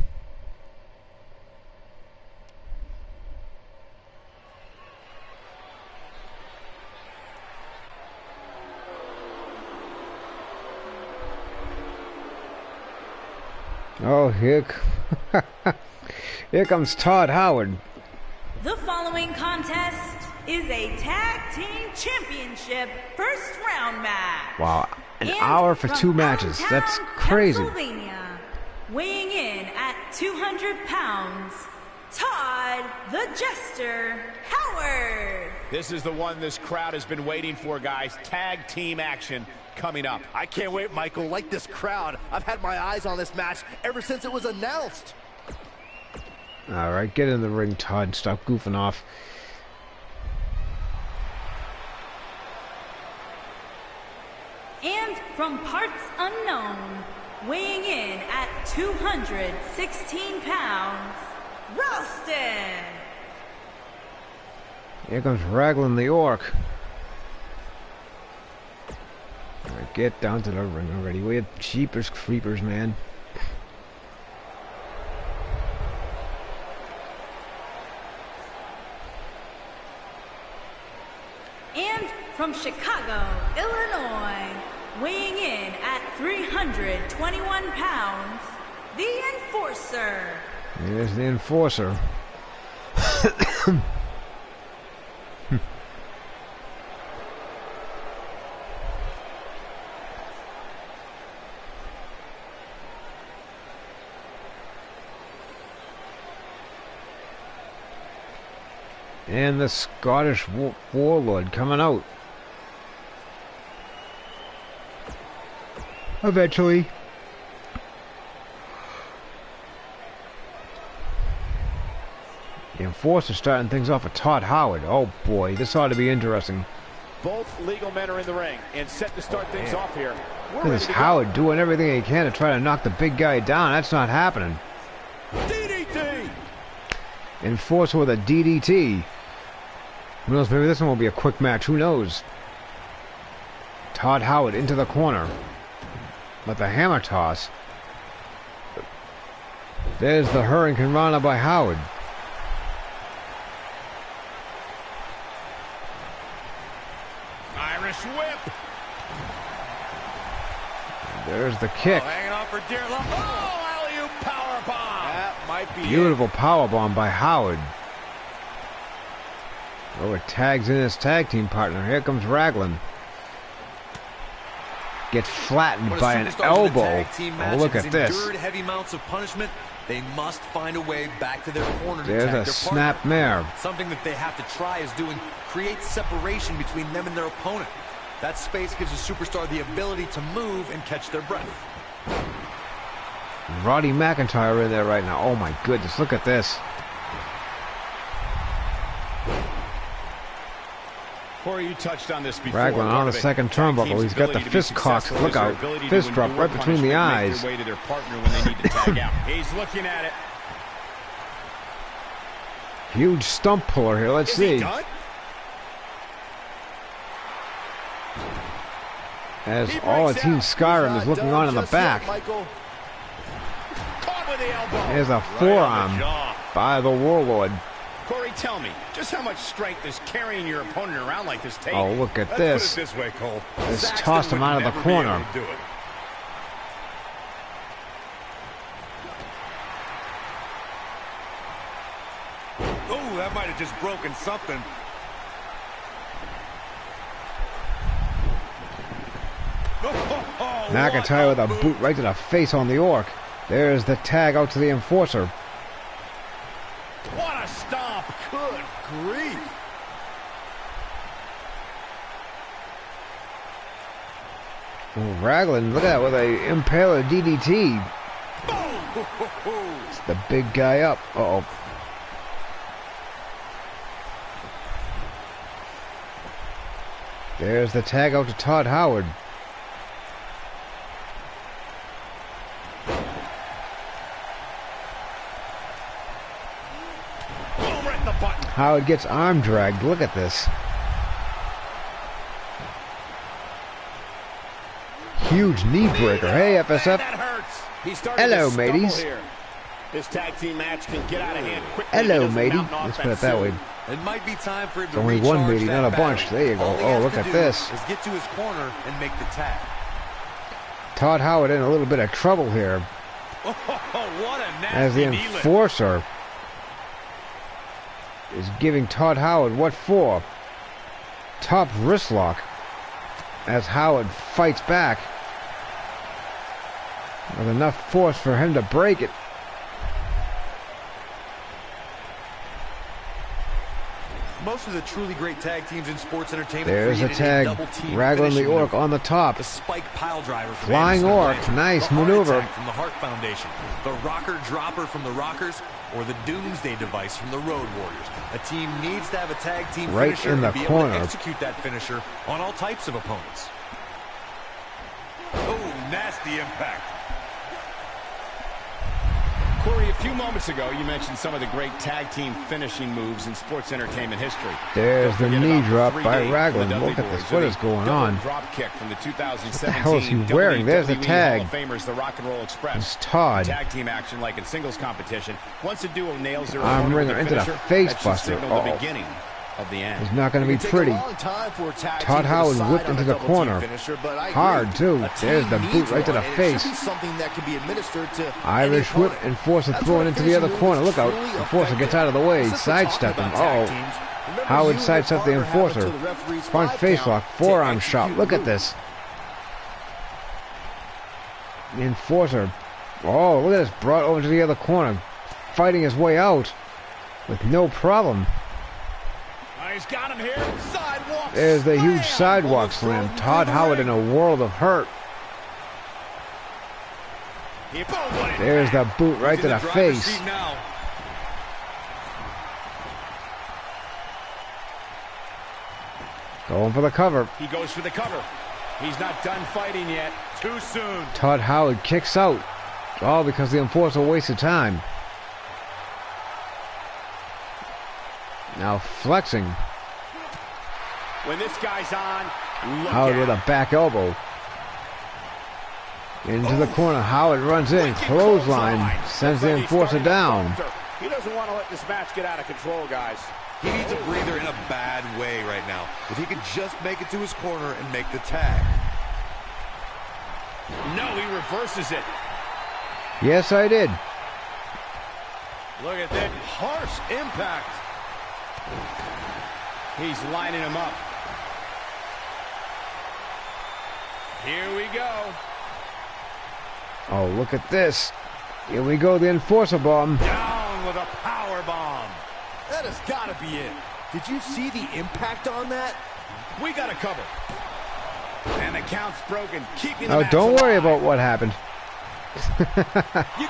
Oh, here comes Todd Howard. The following contest is a tag team championship first round match. Wow, an And hour for from 2 matches. Allentown, That's crazy. Pennsylvania, weighing in at 200 pounds, Todd the Jester Howard. This is the one this crowd has been waiting for, guys. Tag team action coming up. I can't wait, Michael. Like this crowd, I've had my eyes on this match ever since it was announced. All right, get in the ring, Todd. Stop goofing off. And from parts unknown, weighing in at 216 pounds, Ralston. Here comes Raglan the Orc. All right, get down to the ring already. We have Jeepers Creepers, man. And from Chicago, Illinois, weighing in at 321 pounds, the Enforcer. There's the Enforcer. And the Scottish Warlord coming out. Eventually. The Enforcer starting things off with Todd Howard. Oh boy, this ought to be interesting. Both legal men are in the ring and set to start things off here. Look at this Howard doing everything he can to try to knock the big guy down. That's not happening. DDT! Enforcer with a DDT. Who knows, maybe this one will be a quick match. Who knows? Todd Howard into the corner. With the hammer toss. There's the Hurricane Rana by Howard. Irish whip. There's the kick. Hanging on for dear life. Oh, alley-oop powerbomb. That might be Beautiful powerbomb by Howard. Oh, it tags in his tag team partner. Here comes Raglan. Gets flattened by an elbow. Oh, look at this. Endured heavy amounts of punishment. They must find a way back to their corner to There's tag a their snap partner. mare. Something that they have to try is doing create separation between them and their opponent. That space gives a superstar the ability to move and catch their breath. Roddy McIntyre in there right now. Oh my goodness, look at this. Corey, you touched on this before. Raglan on the second turnbuckle. He's got the fist cocked. Look out. Fist drop right between the eyes. Way to their partner when they need to tag out. He's looking at it. Huge stump puller here. Let's see. As all of Team Skyrim is looking on in the back. There's a forearm by the Warlord. Corey, tell me, just how much strength does carrying your opponent around like this take? Oh, look at this. Let's put it this way, Cole. Just tossed him out of the corner. Oh, that might have just broken something. McIntyre with a boot right to the face on the Orc. There's the tag out to the Enforcer. What a stomp! Good grief! Oh, Raglan, look at that with a Impaler DDT. It's the big guy up. Uh-oh. There's the tag out to Todd Howard. Howard gets arm dragged. Look at this. Huge knee breaker. Hey, FSF. Hello, mateys. This tag team match can get out of hand quickly. Hello, matey. Let's put it that way. It might be time for him to Only one matey, recharge not a that bunch. battery. There you go. All he Oh, has look to at do this. is get to his corner and make the tag. Todd Howard in a little bit of trouble here. Oh, what a nasty As the knee lift. Enforcer is giving Todd Howard what for? Top wrist lock. As Howard fights back with enough force for him to break it. Most of the truly great tag teams in sports entertainment. There's a tag. Raglan the Orc on the top. The spike pile driver from Flying Anderson Orc. Blanchard. Nice The heart maneuver. attack from the Heart Foundation. The rocker dropper from the Rockers, or the Doomsday device from the Road Warriors. A team needs to have a tag team Right finisher in the and be corner. able to execute that finisher on all types of opponents. Oh, nasty impact. Corey, a few moments ago, you mentioned some of the great tag team finishing moves in sports entertainment history. There's the Don't forget knee about drop the by 3D Raglan. for the Look at Dudley this. Boys, What or is the going double on? Drop kick from the 2017 What the hell is he wearing? There's the WWE tag. Hall of Famers, the Rock and Roll Express. It's Todd. Tag team action like in singles competition. Once a duo nails their Arm opponent with wringer a into the finisher, face that should buster. signal the Uh-oh. beginning of the end. It's not going to be It can take pretty. a long time for a tag Todd team to Howard decide whipped on into a the double team corner. finisher, but I Hard, agree. too. A There's team the needs boot right to one, the and face. It should be something that can be administered to Irish any whip, opponent. Enforcer That's throwing what into the other finishing corner. moves Look out. truly Enforcer gets out of the way. effective. Since we're Sidestepped talking him. about tag Uh-oh. teams, remember Howard you and your sidestepped the partner have Enforcer. until the referee's Front 5 face count lock. to Forearm shot. execute Look the at move. this. The Enforcer. Oh, look at this. Brought over to the other corner. Fighting his way out. With no problem. He's got him here. Sidewalk There's the huge slam. sidewalk Almost slam. thrown Todd through the Howard in ring. a world of hurt. Boom, what an There's the impact. boot right He's to in the driver's face. seat now. Going for the cover. He goes for the cover. He's not done fighting yet. Too soon. Todd Howard kicks out. All because the Enforcer wasted time. Now flexing. When this guy's on, look Howard out. with a back elbow. Into the corner. Howard runs in. Wicked Clothesline. Sends the Looks like he's Enforcer starting to down. falter. He doesn't want to let this match get out of control, guys. He needs a breather in a bad way right now. If he could just make it to his corner and make the tag. No, he reverses it. Yes, I did. Look at that harsh impact. He's lining him up. Here we go. Oh, look at this. Here we go. The Enforcer bomb. Down with a power bomb. That has got to be it. Did you see the impact on that? We got a cover. And the count's broken. Keeping the Oh, match don't worry alive. about what happened. You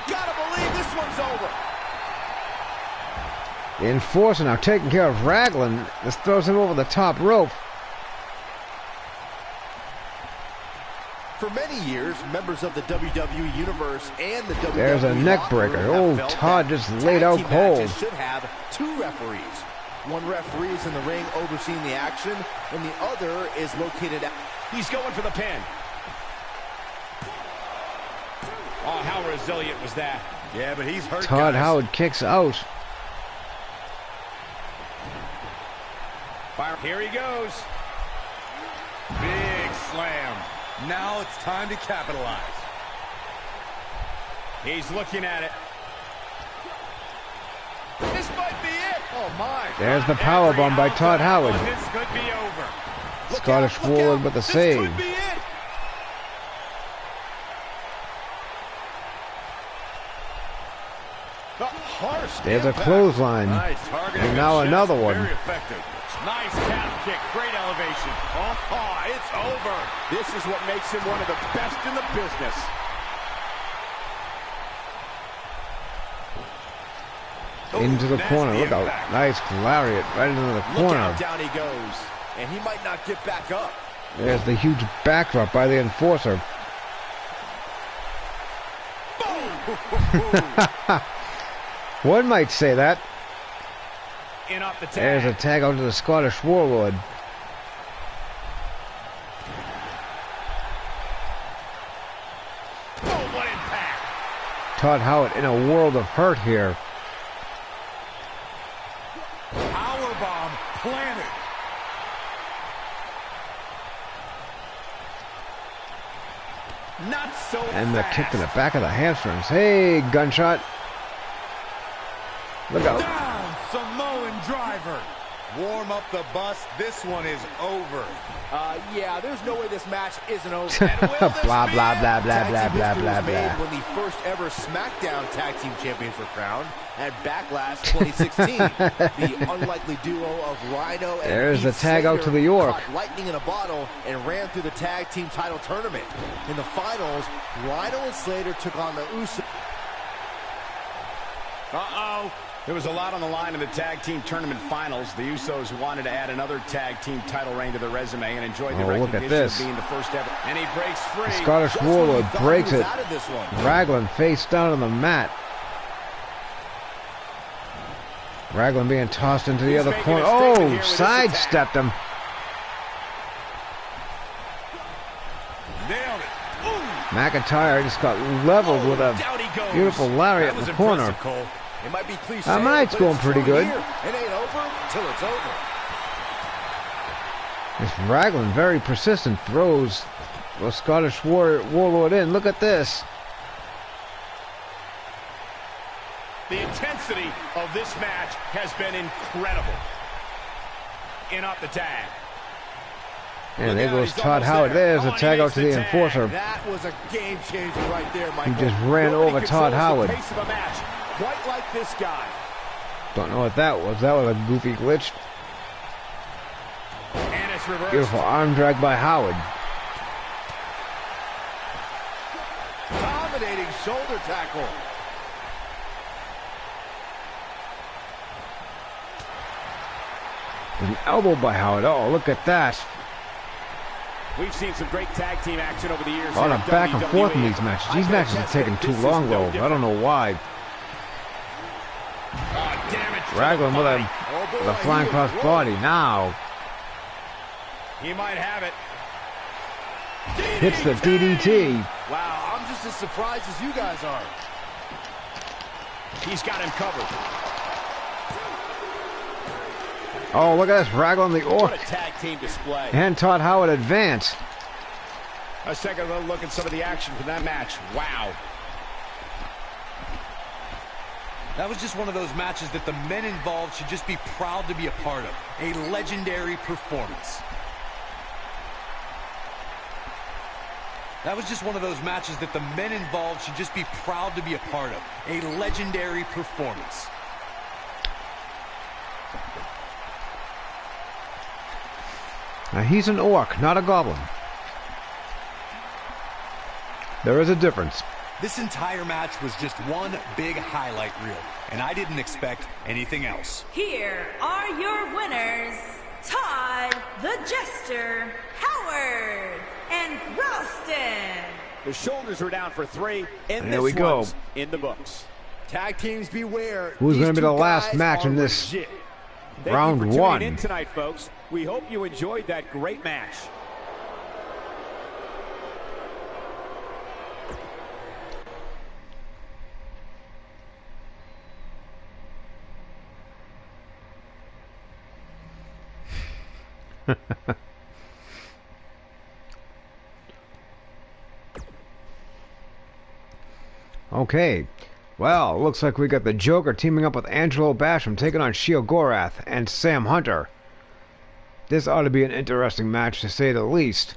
gotta believe this one's over. The Enforcer now taking care of Raglan. This throws him over the top rope. For many years, members of the WWE Universe and the WWE There's a neck locker breaker. room have Oh, felt Todd that just tag laid out team cold. matches should have 2 referees. One referee is in the ring overseeing the action, and the other is located at... He's going for the pin. Oh, how resilient was that? Yeah, but he's hurt, Todd guys. Howard kicks out. Fire. Here he goes. Big slam. Now it's time to capitalize. He's looking at it. This might be it. Oh, my. There's the power bomb by Todd Howard. This could be over. Scottish forward with the save. This could be it. The harsh There's a impact. clothesline. Nice targeting. And now of another chest. one. Very effective. Nice calf kick. Great elevation. Oh, it's over. This is what makes him one of the best in the business. Into the nasty corner. Look out. impact. Nice lariat right into the Look corner. out, down he goes. And he might not get back up. There's the huge backdrop by the Enforcer. One might say that. In off the tag. There's a tag out to the Scottish Warlord. Oh, what impact. Todd Howard in a world of hurt here. Powerbomb planted. Not so And the fast. kick to the back of the hamstrings. Hey, gunshot. Look out. Down, Samoan driver. Warm up the bus. This one is over. Yeah, there's no way this match isn't over. Blah, blah, blah, blah, Tag blah, team blah, history blah, was made blah. when the first ever SmackDown Tag Team Champions were crowned at Backlash 2016. The unlikely duo of Rhino and There's the Heath tag out Slater to the York. caught lightning in a bottle and ran through the tag team title tournament. In the finals, Rhino and Slater took on the Usos. Uh-oh. There was a lot on the line in the tag team tournament finals. The Usos wanted to add another tag team title reign to their resume and enjoyed the Oh, look at recognition this. of being the first ever. And he breaks free. Scottish Just when you Warlord thought breaks he was it. out of this one. Raglan face down on the mat. Raglan being tossed into the He's other making corner. a statement here Oh, with this sidestepped him. Nailed it. Ooh. McIntyre just got leveled with a Down he goes. beautiful lariat That in was the corner. impressive, Cole. It might be cliche, That night's but going it's pretty true good. here. It ain't over till it's over. This Raglan, very persistent, throws the Scottish Warlord in. Look at this. The intensity of this match has been incredible. In up the tag. And Look there out, goes he's Todd almost Howard. there. There's Oh, a and tag he out makes to the the tag. enforcer. That was a game changer right there, Michael. He just ran Nobody over Todd controls the Howard. pace of a match quite like this guy. Don't know what that was. That was a goofy glitch. And it's reversed. Beautiful arm drag by Howard. Dominating shoulder tackle. An elbow by Howard. Oh, look at that. We've seen some great tag team action over the years. A lot here of at back and forth in WWE. these matches. I These can matches are attest taking that too this long, is no though. I different. don't know why. Oh, damage to the Raglan with body. a flying cross body. Now He might have it. hits the DDT. Wow, I'm just as surprised as you guys are. He's got him covered. Oh, look at this. Raglan the What Orc. a tag team display. And Todd Howard advance. Let's take a little look at some of the action from that match. Wow. That was just one of those matches that the men involved should just be proud to be a part of. A legendary performance. That was just one of those matches that the men involved should just be proud to be a part of. A legendary performance. Now, he's an orc, not a goblin. There is a difference. This entire match was just one big highlight reel, and I didn't expect anything else. Here are your winners, Todd the Jester, Howard, and Ralston. The shoulders are down for 3, and There this we go. one's in the books. Tag teams beware. Who's These going to be two the last guys match are in this Legit. Thank round you for tuning one? in tonight, folks. We hope you enjoyed that great match. Okay. Well, looks like we got the Joker teaming up with Angelo Basham taking on Shio Gorath and Sam Hunter. This ought to be an interesting match, to say the least.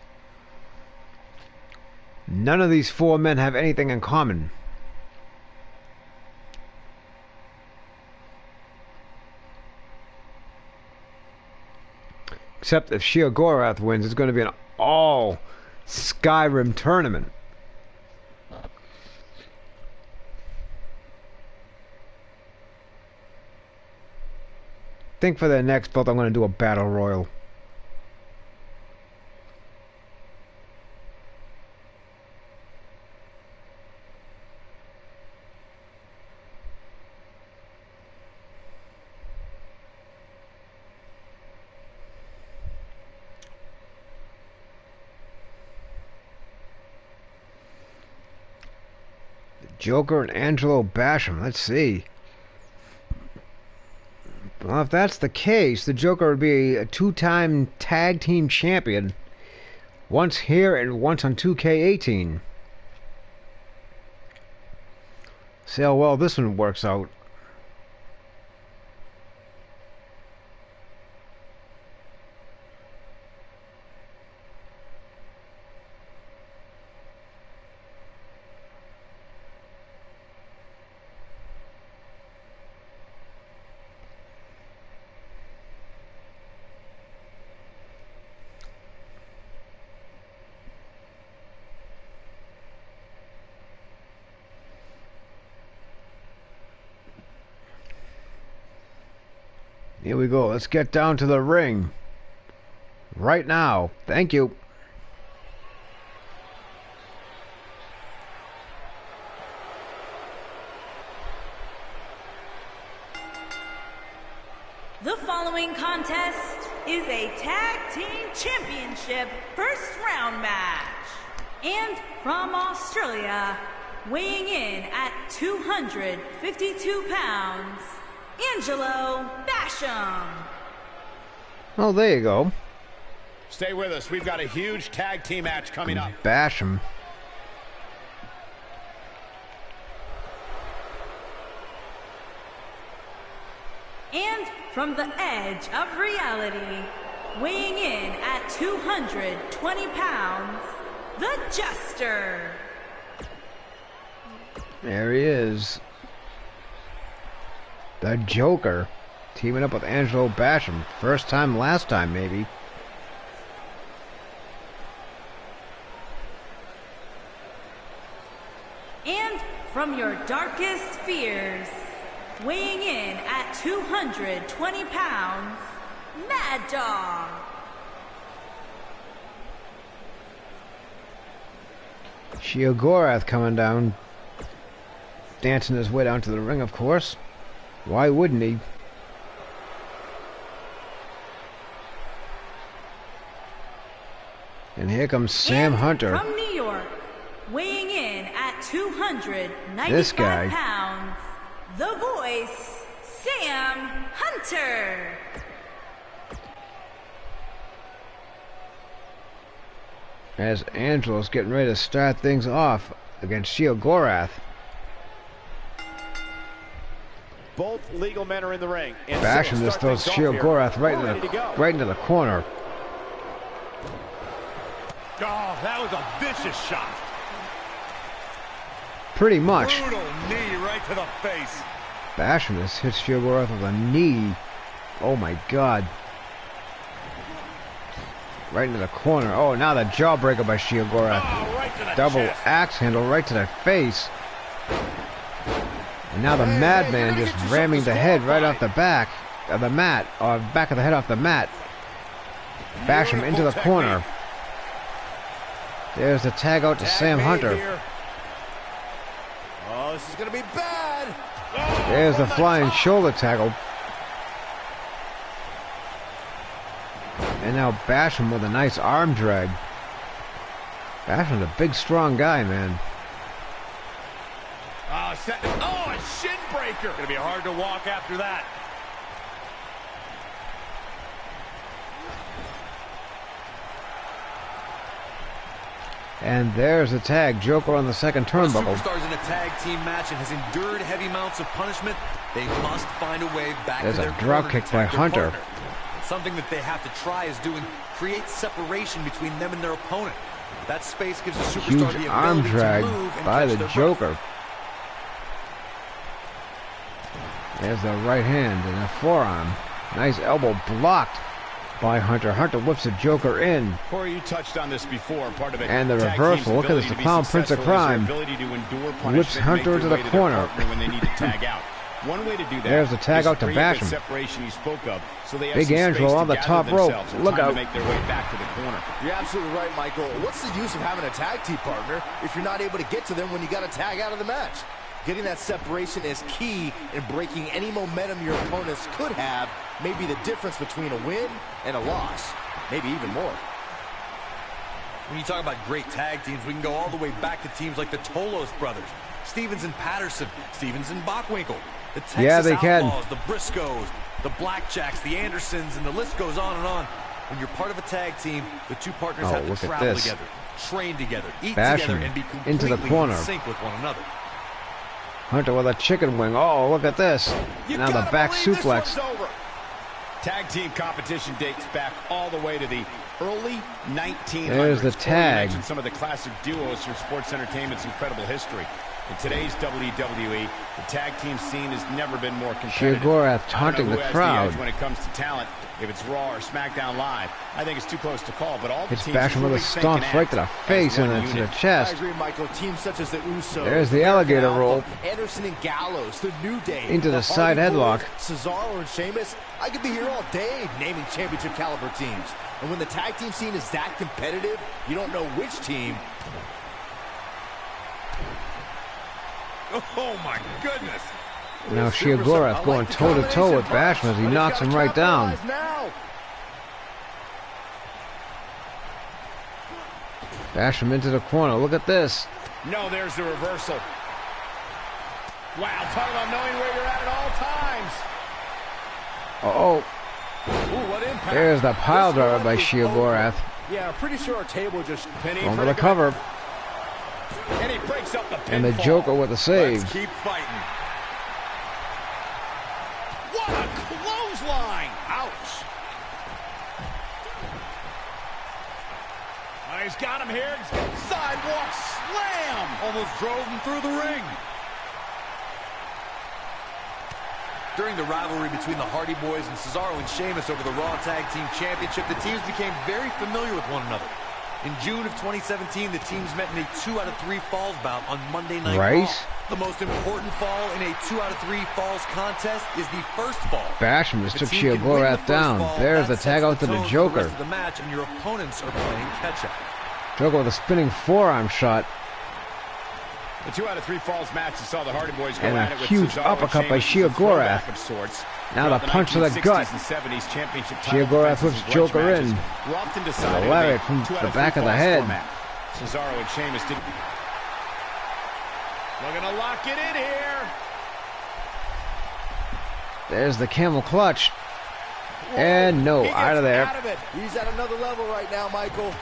None of these four men have anything in common. Except if Shio Gorath wins, it's going to be an all Skyrim tournament. I think for their next belt, I'm going to do a battle royal. Joker and Angelo Basham. Let's see. Well, if that's the case, the Joker would be a two-time tag team champion. Once here and once on 2K18. See how well this one works out. Here we go. Let's get down to the ring. Right now. Thank you. The following contest is a tag team championship first round match. And from Australia, weighing in at 252 pounds, Angelo Basham. Oh, there you go. Stay with us. We've got a huge tag team match coming up. Basham. And from the edge of reality, weighing in at 220 pounds, the Jester. There he is. The Joker. Teaming up with Angelo Basham. First time, last time, maybe. And from your darkest fears, weighing in at 220 pounds, Mad Dog. Shiogorath coming down. Dancing his way down to the ring, of course. Why wouldn't he? And here comes Sam Hunter. From New York, weighing in at 295 This guy. pounds, the Voice, Sam Hunter. As Angelo's getting ready to start things off against Shiogorath. Both legal men are in the ring. And Basham just throws Shiogorath right into the corner. Oh, that was a vicious shot. Pretty much. Brutal knee right to the face. Basham just hits Shiogorath with a knee. Oh my god. Right into the corner. Oh, now the jawbreaker by Shiogorath. Oh, right to the Double chest. axe handle right to the face. And now the Madman just ramming the head right off the back of the mat. Or back of the head off the mat. Basham into the corner. There's the tag out to Sam Hunter. Oh, this is going to be bad. Oh, There's the from flying top. shoulder tackle. And now Basham with a nice arm drag. Basham's a big, strong guy, man. Oh, a shin breaker. Gonna be hard to walk after that. And there's the tag. Joker on the second turnbuckle. Superstars in a tag team match and has endured heavy amounts of punishment. They must find a way back There's to a their drop corner to kick by protect their Hunter. partner. Something that they have to try is doing create separation between them and their opponent. That space gives a superstar Huge the arm ability drag to move and by catch the their breath. Joker. There's the right hand and a forearm. Nice elbow blocked by Hunter. Hunter whips the Joker in. Corey, you touched on this before. Part of it. And the tag reversal. team's Look at this. ability The to be Clown Prince of successful is their Crime ability to endure punishment whips and Hunter make into their the way to their corner. partner when they need to tag out. One way to do that. There's the tag is out to create that Basham. separation you spoke of, so they have Big some Angelo space on to the gather top rope. themselves and Look time out. to make their way back to the corner. You're absolutely right, Michael. What's the use of having a tag team partner if you're not able to get to them when you got to tag out of the match? Getting that separation is key in breaking any momentum your opponents could have. Maybe the difference between a win and a loss. Maybe even more. When you talk about great tag teams, we can go all the way back to teams like the Tolos brothers, Stevens and Patterson, Stevens and Bockwinkel, the Texas Yeah, they can. Outlaws, the Briscoes, the Blackjacks, the Andersons, and the list goes on and on. When you're part of a tag team, the two partners Oh, have look to at travel this. together, train together, eat Basham together, and be into completely the corner. in sync with one another. Hunter with a chicken wing. Oh, look at this. You Now the gotta back believe this suplex. one's over. Tag team competition dates back all the way to the early 1900s. There's the Corey tag. mentioned some of the classic duos from sports entertainment's incredible history. In today's WWE, the tag team scene has never been more competitive. Shiagorath taunting the crowd. When it comes to talent, if it's Raw or SmackDown Live, I think it's too close to call. But all the It's teams bashing with a stomp right to the face and then to the chest. I agree, Michael. Teams such as the Usos, There's the alligator roll. Anderson and Gallows, the New Day, Into the side Hardy headlock. Boys, Cesaro and Sheamus. I could be here all day naming championship caliber teams. And when the tag team scene is that competitive, you don't know which team. Oh my goodness! Now Shiagorath going toe-to-toe with Basham as he knocks him right down. Basham into the corner. Look at this. No, there's the reversal. Wow, talk about knowing where you're at all times. Uh-oh. Ooh, what impact. There's the pile driver by Shiagorath. Yeah, I'm pretty sure our table just Going for the cover. And he breaks up the pinfall. And the Joker with a save. Let's keep fighting. What a clothesline! Ouch! He's got him here. Sidewalk slam! Almost drove him through the ring. During the rivalry between the Hardy Boys and Cesaro and Sheamus over the Raw Tag Team Championship, the teams became very familiar with one another. In June of 2017, the teams met in a 2 out of 3 falls bout on Monday Night Raw. The most important fall in a 2 out of 3 falls contest is the first fall. Basham just took Shiagorath down. There's the tag out to the Joker. The match, and your opponents are playing catch-up. Joker with a spinning forearm shot. The 2 out of 3 falls match that saw the Hardy Boys go And at a it with huge Cesaro uppercut by Sheamus Shiagorath. of sorts. Now the punch to the gut. Shiagorath whips Joker in. And a lariat from the back of the head. Cesaro and Sheamus did. Looking to lock it in here. There's the camel clutch. And no, out of there. He's at another level right now, Michael.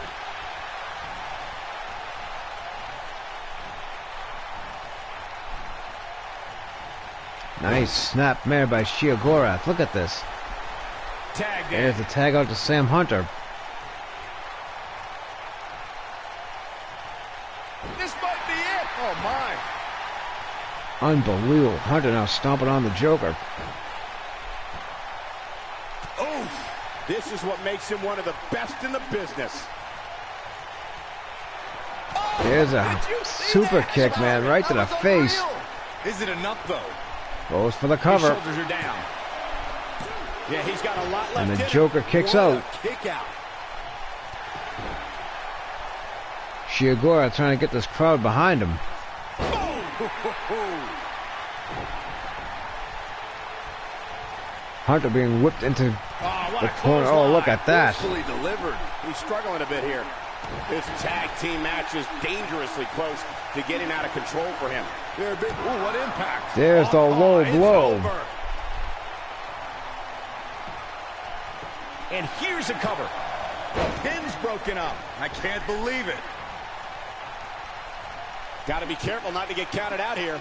Nice snap mare by Shiagorath. Look at this. There's the tag out to Sam Hunter. This might be it. Oh my. Unbelievable. Hunter now stomping on the Joker. Oh, this is what makes him one of the best in the business. There's a super kick, man, right to the face. Is it enough though? Goes for the cover. His shoulders are down. Yeah, he's got a lot left. And the Joker kicks out. Kick out. Shiagorath trying to get this crowd behind him. Hunter being whipped into the corner. Oh, look at that. Fully delivered. He's struggling a bit here. This tag team match is dangerously close to getting out of control for him. They're big. Ooh, what impact. There's the low blow. Over. And here's a cover. The pin's broken up. I can't believe it. Got to be careful not to get counted out here.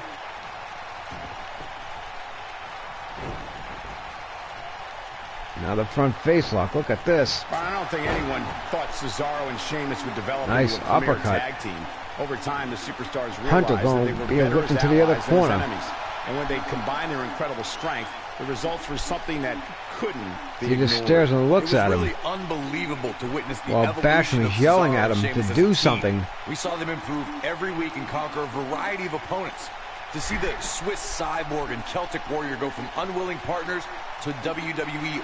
Now the front face lock. Look at this. I don't think anyone thought Cesaro and Sheamus would develop Nice into a premier uppercut. tag team. Over time, the superstars realized Hunter that going they were being better whipped as into the other allies than as corner. enemies. And when they combined their incredible strength, the results were something that couldn't be He just ignored. stares and looks at It was him. really unbelievable to witness the While evolution Basham of is yelling Cesaro at and him Sheamus to as do a team. something. We saw them improve every week and conquer a variety of opponents. To see the Swiss Cyborg and Celtic Warrior go from unwilling partners to WWE.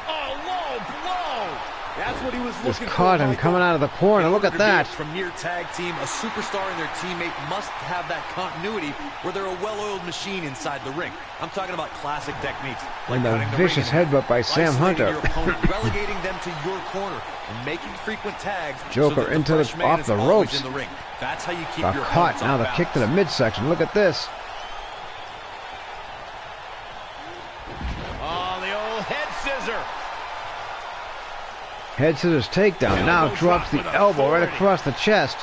Oh, low blow. That's what he was Just looking caught for, him Michael. coming out of the corner. In Look order at to be that. a premier tag team, a superstar and their teammate must have that continuity where they're a well-oiled machine inside the ring. I'm talking about classic techniques. Like And a cutting the vicious ring in half, headbutt by Sam isolating Hunter. your opponent, relegating them to your corner, and making frequent tags. Joker so that into fresh man off is the always ropes. in the ring. That's how you keep Got your caught. opponents Now off the balance. kick to the midsection. Look at this. Oh, the old head scissor. Head scissors takedown. Now drops the elbow right across the chest.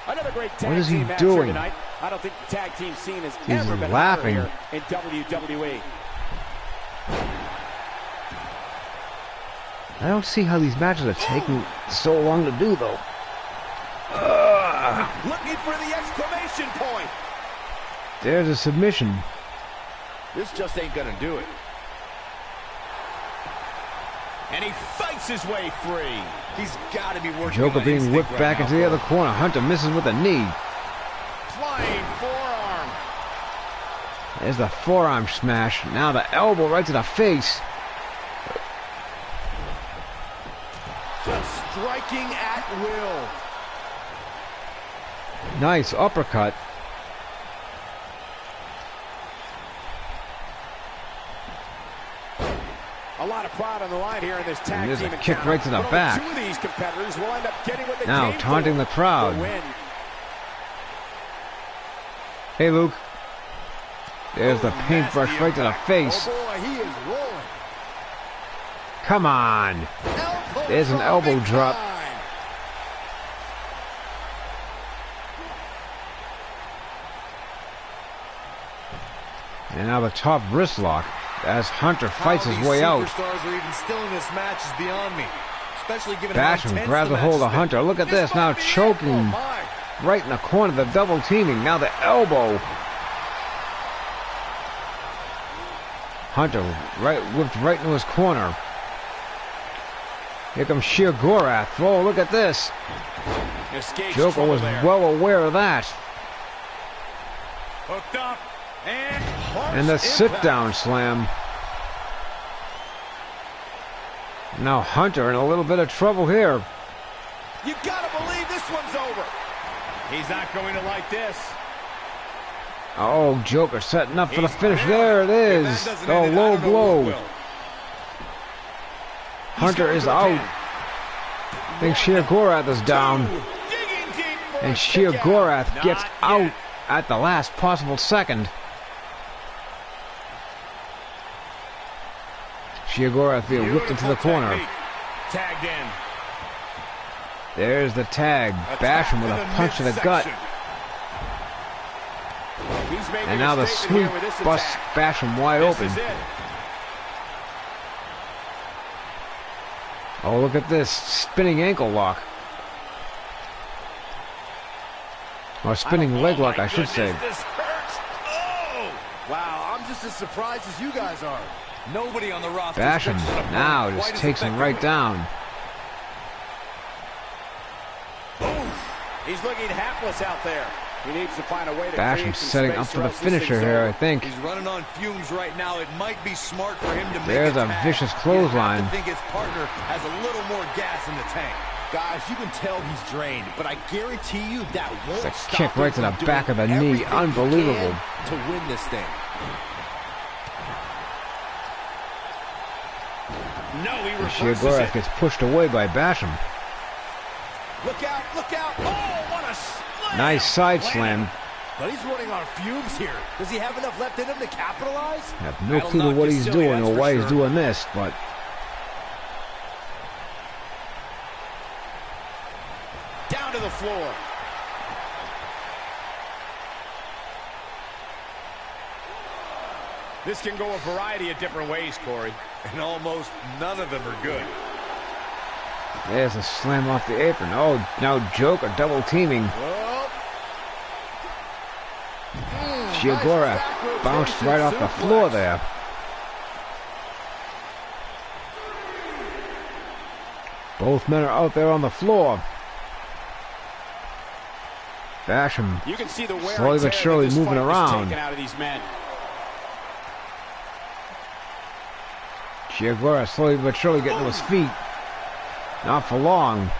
Another great tag What is he team match here doing? tonight. I don't think the tag team scene has He's ever been laughing. hotter here in WWE. I don't see how these matches are taking so long to do, though. Looking for the exclamation point. There's a submission. This just ain't gonna do it. And he fights his way free. He's got to be working. Joker being whipped back into the other corner. Hunter misses with a knee. Flying forearm. There's the forearm smash. Now the elbow right to the face. Just striking at will. Nice uppercut. A lot of pride on the line here in this tag There's team a kick encounter. right to the But back. only 2 of these competitors will end up getting what they Now came taunting for, the crowd. the win. Hey, Luke. There's the paintbrush right to the face. Oh boy, he is rolling. Come on. Elbow There's an drop elbow big drop. time. And now the top wrist lock as Hunter fights his way out. Superstars are even still in this match is beyond me, especially given Basham grabs a hold of Hunter. Look at this, now choking right in the corner, the double teaming. Now the elbow. Hunter whipped right into his corner. Here comes Sheer Gorath. Oh, look at this. Escapes Joker trouble was there. well aware of that. Hooked up and And the sit-down slam. Now Hunter in a little bit of trouble here. You gotta believe this one's over. He's not going to like this. Oh, Joker setting up for the finish. There it is. The low blow. Hunter is out. I think Sheer Gorath is down. And Sheer Gorath gets out at the last possible second. Sheer Gorath being whipped into the corner. Tagged in. There's the tag. Basham with a punch to the gut. And now the sweep busts Basham wide open. Oh, look at this. Spinning ankle lock. Or spinning leg lock, I should say. This hurts. Oh! Wow, I'm just as surprised as you guys are. Nobody on the roster. Basham now just takes him right down. He's looking hapless out there. He needs to find a way to Basham create some setting space up for or the else this finisher thing's here, over. I think. He's running on fumes right now. It might be smart for him to make There's a tag. vicious You clothesline. have to think his partner has a little more gas in the tank. Guys, you can tell he's drained, but I guarantee you that won't It's a stop kick him right to from the back of the doing knee. everything he Unbelievable. can to win this thing. No, he Sheer reverses Gorath it. gets pushed away by Basham. Look out, look out. Oh, what a slam. Nice side slam. But he's running on fumes here. Does he have enough left in him to capitalize? I have no That'll clue to knock what you he's silly, doing that's or for why he's sure. doing this, but Down to the floor. This can go a variety of different ways, Corey. And almost none of them are good. there's a slam off the apron. Oh, now Joker double teaming. Well, Sheer nice Gorath back bounced rotation right off the suplex. floor there. Both men are out there on the floor. Basham You can see the wear slowly and but tear surely that this moving fight was around. taken out of these men. Sheer Gorath slowly but surely getting to his feet. Not for long.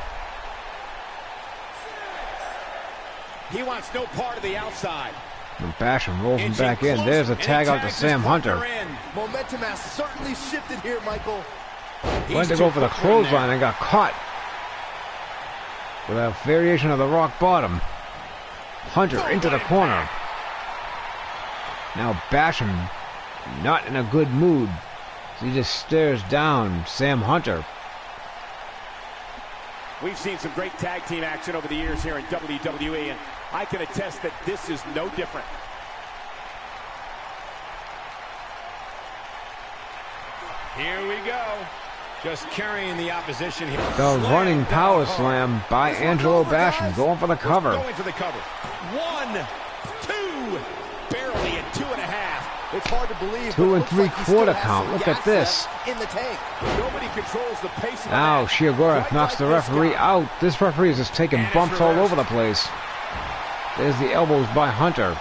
He wants no part of the outside. And Basham rolls him Inching back in. close, There's a and he tag out to tags his Sam partner Hunter. in. Momentum has certainly shifted here, Michael. Went to He's go too for the quick for him there. clothesline and got caught with a variation of the rock bottom. Hunter into the corner. Now Basham not in a good mood. He just stares down Sam Hunter. We've seen some great tag team action over the years here in WWE, and I can attest that this is no different. Here we go. Just carrying the opposition here. The running power slam by Angelo Basham, going for the cover. Going for the cover. 1, 2, barely at 2.5. It's hard to believe. 2 3/4 count. Look at this. In the tank. Nobody controls the pace of the Now match. Shiogura knocks the referee out. This referee is just taking bumps all over the place. There's the elbows by Hunter.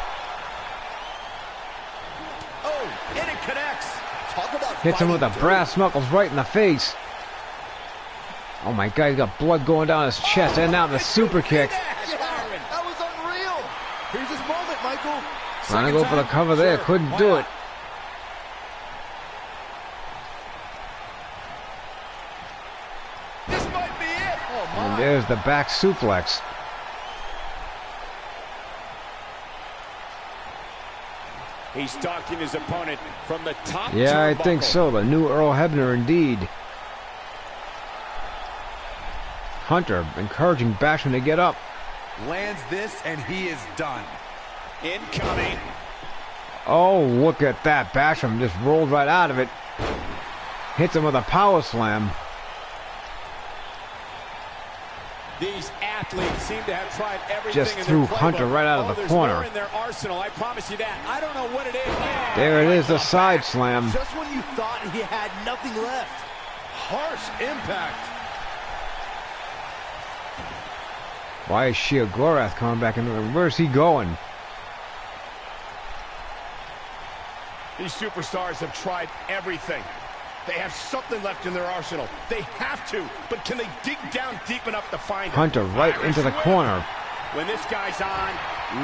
Oh, and it connects. Talk about Hits him with the fighting brass knuckles right in the face. Oh my God, he's got blood going down his chest. And now the super kick. Yeah, that was unreal. Here's his moment, Michael. Trying to go for the cover there. Couldn't do it. This might be it. Oh, my. And there's the back suplex. He's stalking his opponent from the top. Yeah, I think turnbuckle. so. The new Earl Hebner indeed. Hunter encouraging Basham to get up. Lands this, and he is done. Incoming. Oh, look at that. Basham just rolled right out of it. Hits him with a power slam. These athletes seem to have tried everything. Just in threw their Hunter playbook. right out of the there's corner. more in their arsenal, I promise you that. I don't know what it is. Oh, There it right is, the to side back. slam. Just when you thought he had nothing left. Harsh impact. Why is Shiogurath coming back in the ring? Where's he going? These superstars have tried everything. They have something left in their arsenal. They have to, but can they dig down deep enough to find it? Hunter right into the corner. When this guy's on,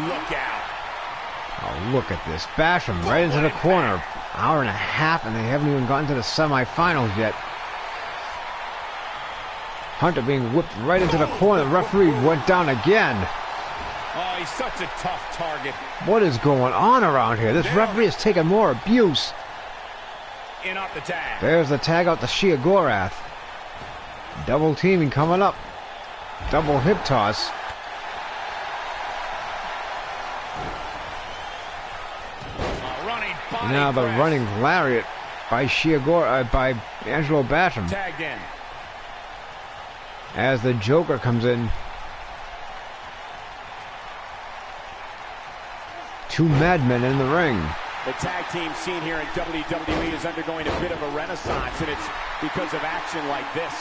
look out. Oh, look at this. Basham right into the corner. Hour and a half, and they haven't even gotten to the semifinals yet. Hunter being whipped right into the corner. The referee went down again. Oh, he's such a tough target. What is going on around here? This referee is taking more abuse. In off the tag. There's the tag out to Shiogurath. Double teaming coming up. Double hip toss. Running body Now the press. running lariat by by Angelo Basham. Tagged in. As the Joker comes in. Two madmen in the ring. The tag team scene here in WWE is undergoing a bit of a renaissance, and it's because of action like this.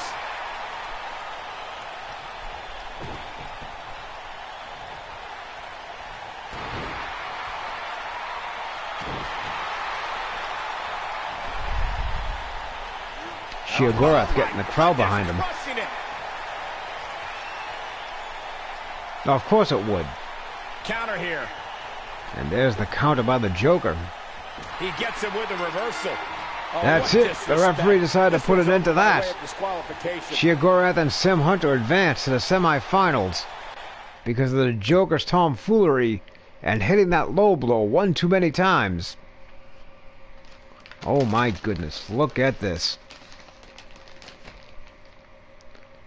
Shiogurath getting the crowd behind him. Crushing it. Now, of course it would. Counter here. And there's the counter by the Joker. He gets it with a reversal. Oh, That's what it. The disrespect. referee decided to This put was an end to by way that. of disqualification. Shiogurath and Sam Hunter advance to the semifinals because of the Joker's tomfoolery and hitting that low blow one too many times. Oh my goodness, look at this.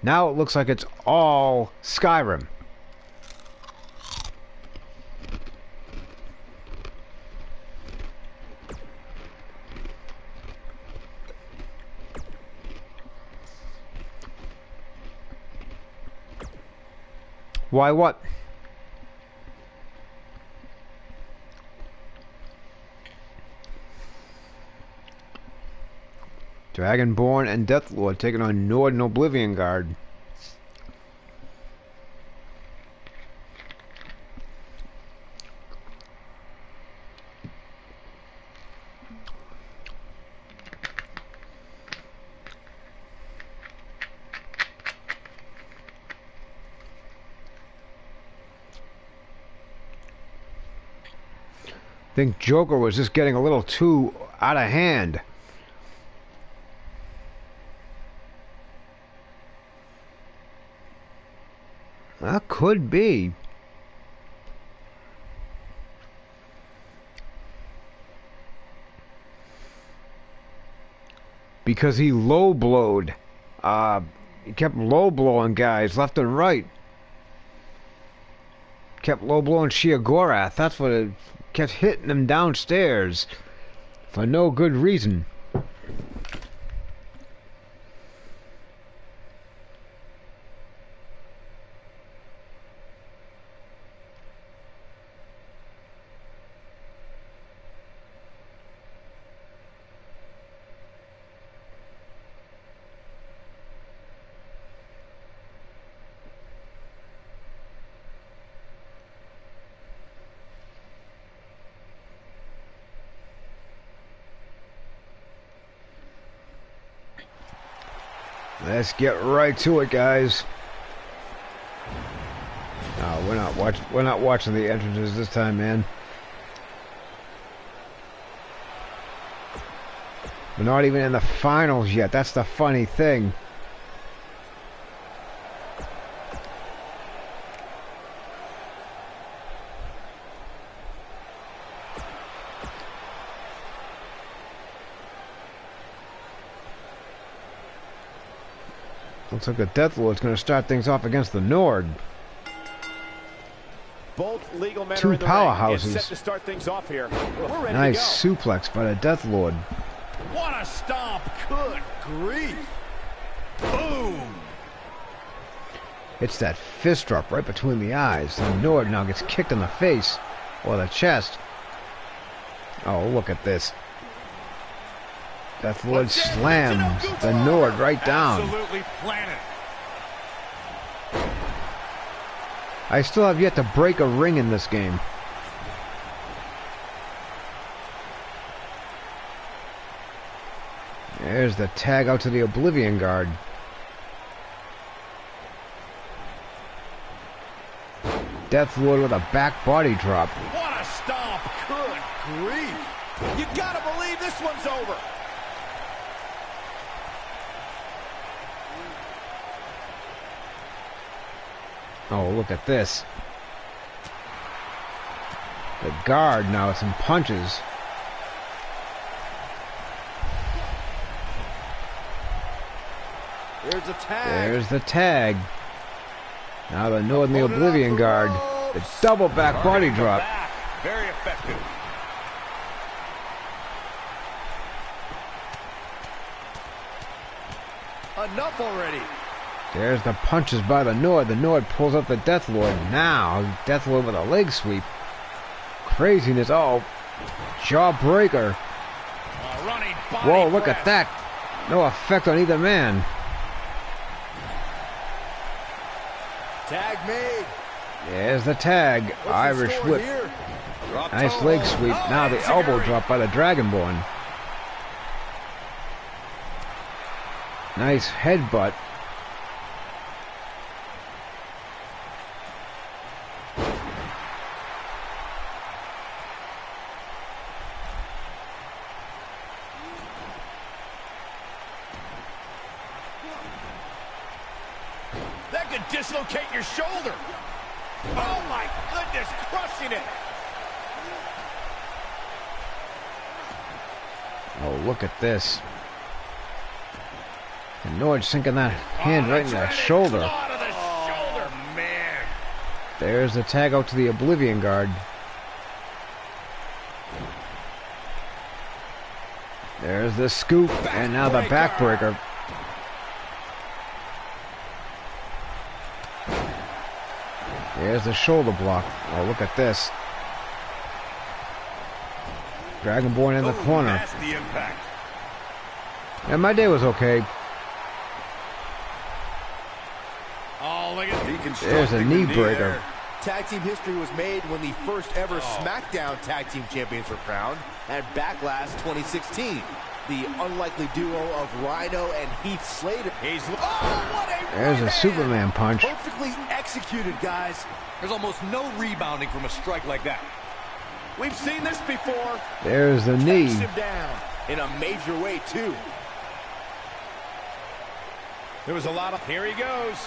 Now it looks like it's all Skyrim. Why what? Dragonborn and Deathlord taking on Nord and Oblivion Guard. I think Joker was just getting a little too out of hand. That could be. Because he low blowed. He kept low blowing guys left and right. Kept low blowing Shiogurath. That's what it kept hitting him downstairs for no good reason. Let's get right to it, guys. No, we're not watching the entrances this time, man. We're not even in the finals yet. That's the funny thing. Looks like the Death Lord's going to start things off against the Nord. Both legal men Two are in the powerhouses. ring. It's set to start things off here. We're ready Nice to go. suplex by the Death Lord. What a stomp. Good grief. Boom. It's that fist drop right between the eyes. The Nord now gets kicked in the face or the chest. Oh, look at this. Death Lord slams the Nord right down. Absolutely planted. I still have yet to break a ring in this game. There's the tag out to the Oblivion Guard. Death Lord with a back body drop. What a stomp. Good grief. You gotta believe this one's over. Oh, look at this. The guard now with some punches. There's a tag. There's the tag. Now the Nord and the Oblivion Guard. The double back body drop. Very effective. Enough already. There's the punches by the Nord. The Nord pulls up the Death Lord. Now, Death Lord with a leg sweep. Craziness. Oh, jawbreaker. Running body Whoa, look press. at that. No effect on either man. Tag made. There's the tag. What's in Irish store whip. here? Nice leg sweep. Now the elbow drop by the Dragonborn. Nice headbutt. That could dislocate your shoulder. Oh my goodness, crushing it. Oh, look at this. The Nord sinking that hand right in the shoulder. Claw to the shoulder, man. There's the tag out to the Oblivion Guard. There's the scoop, and now the backbreaker. There's the shoulder block. Oh, look at this. Dragonborn in the corner. Nasty impact. And my day was okay. Oh, look at There's a knee breaker. Tag team history was made when the first ever SmackDown Tag Team Champions were crowned at Backlash 2016. The unlikely duo of Rhino and Heath Slater. What a There's a right Superman hand. punch. Perfectly executed, guys. There's almost no rebounding from a strike like that. We've seen this before. There's the knee. Takes him down in a major way, too. There was a lot of... Here he goes.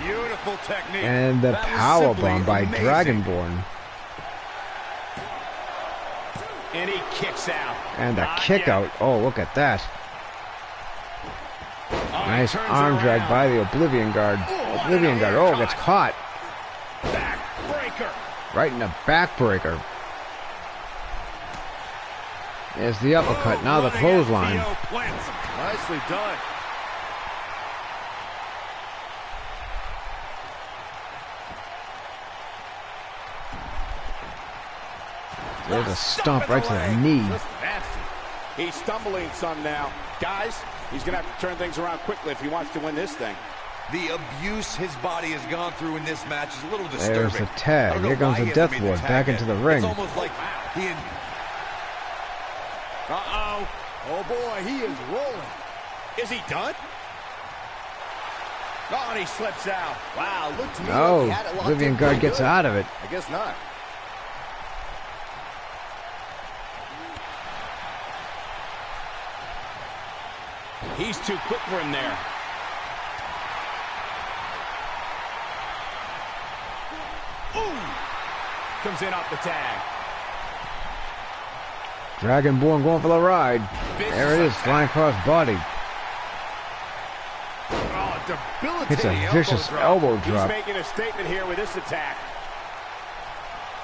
beautiful technique. And the powerbomb by Dragonborn. And he kicks out. And the Not kick yet. out. Oh, look at that. Oh, he Nice turns arm it drag around. by the Oblivion Guard. Ooh, Oblivion Guard. Oh, gets caught. Backbreaker. Right in the backbreaker. There's the uppercut. Now the Running clothesline. FTO plants him. Nicely done. There's a stomp right to the knee. Just nasty. He's stumbling some now. Guys, he's going to have to turn things around quickly if he wants to win this thing. The abuse his body has gone through in this match is a little disturbing. There's the tag. I don't know Here comes why the he Death hasn't made Lord tag back yet. into the ring. It's almost like he Uh-oh. Oh, boy, he is rolling. Is he done? Oh, and he slips out. Wow, look to me like No, he had it locked Oblivion in Guard pretty gets good. out of it. I guess not. He's too quick for him there. Ooh! Comes in off the tag. Dragonborn going for the ride. There it is, flying across body. Oh, debilitating It's a vicious elbow drop. He's making a statement here with this attack.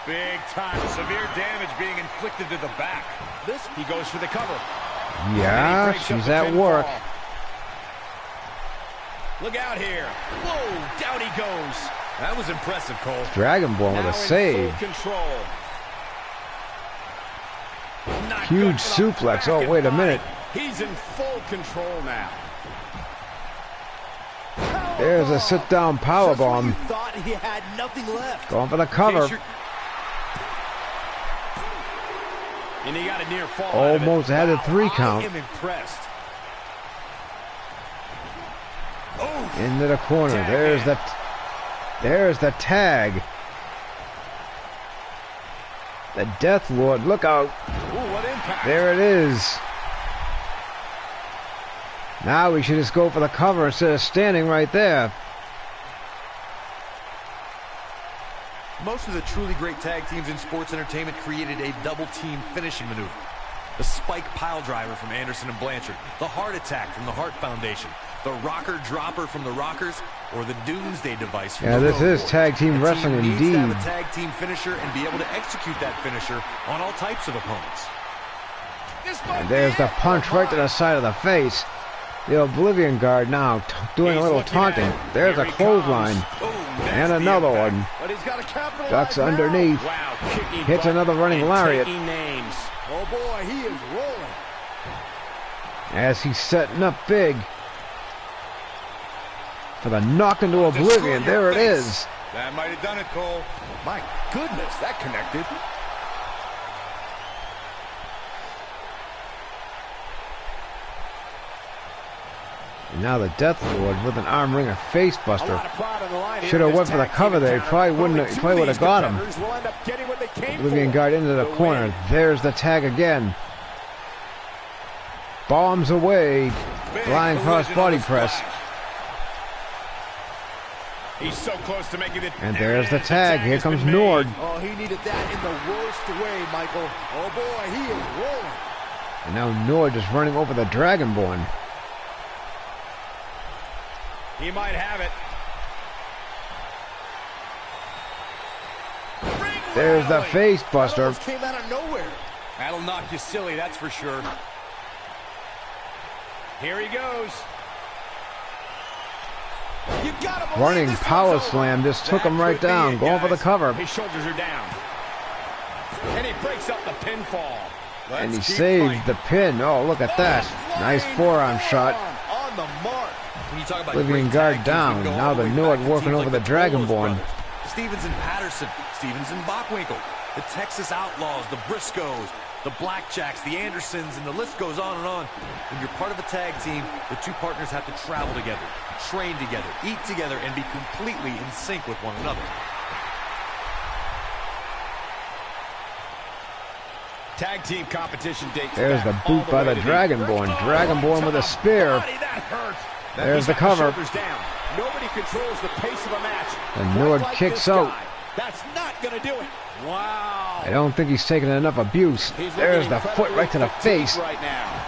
Big time. Severe damage being inflicted to the back. He goes for the cover. Yeah, she's at work. Look out here. Whoa, down he goes. That was impressive, Cole. Dragonborn with Now a in save. full control. Not Huge good for the suplex. back Oh, and wait a body. minute. He's in full control now. There's a sit-down powerbomb. You thought he had nothing left. Going for the cover. And he got a near fall out of it. Almost had a 3 I count. am impressed. Into the corner. Tag There's the tag. The Death Lord. Look out. Ooh, what impact. There it is. Now we should just go for the cover instead of standing right there. Most of the truly great tag teams in sports entertainment created a double-team finishing maneuver. The spike pile driver from Anderson and Blanchard, the heart attack from the Hart Foundation, the rocker dropper from the Rockers, or the Doomsday device from Yeah, the this Road is Warriors. tag team A team wrestling needs indeed. to have a tag team finisher and be able to execute that finisher on all types of opponents. And there's the punch right to the side of the face. The Oblivion Guard now doing a little taunting. There's a clothesline. And another one. But he's got to capitalize Ducks now. underneath. Wow, kicking Hits butt another running and lariat. taking names. Oh, boy, he is rolling. As he's setting up big. For the knock into Oblivion. There it is. That might have done it, Cole. My goodness, that connected. And now the Death Lord with an arm ringer face A buster. lot of pride on the line here Should in have this went for the tag cover team there. He encounter. probably wouldn't. Only He two probably of would have these got him. competitors will end up getting what they came Oblivion for. Guard into the The corner. win. There's the tag again. Bombs away. Big Flying cross collision body on the press. splash. He's so close to making it. And There there's it the is. tag. Here has comes been made. Nord. Oh, he needed that in the worst way, Michael. Oh, boy, he is rolling. And now Nord just running over the Dragonborn. He might have it. There's the face That buster. almost came out of nowhere. That'll knock you silly, that's for sure. Here he goes. You gotta believe Running this power one's over. slam just took him That right could be down. it, Going for the guys. cover. His shoulders are down. And he breaks up the pinfall. And he Let's keep saved fighting. the pin. Oh, look at that. Nice forearm shot. On the mark. When you talk about Oblivion great Guard tag teams, down. we go Now all the way Nord back to working teams over like the Tolos Dragonborn. brothers, Stevens and Patterson, Stevens and Bockwinkel, the Texas Outlaws, the Briscoes, the Blackjacks, the Andersons, and the list goes on and on. When you're part of a tag team, the two partners have to travel together, train together, eat together, and be completely in sync with one another. Tag team competition dates There's back the all boot by way the to Dragonborn. Oh, Dragonborn to with the a spear. body, that hurt. There's the He's got cover. shoulders down. Nobody controls the pace of a match. And quite Nord like kicks this out. guy. That's not going to do it. Wow. I don't think he's taking enough abuse. He's There's looking the foot right to the incredibly face. fatigued right now.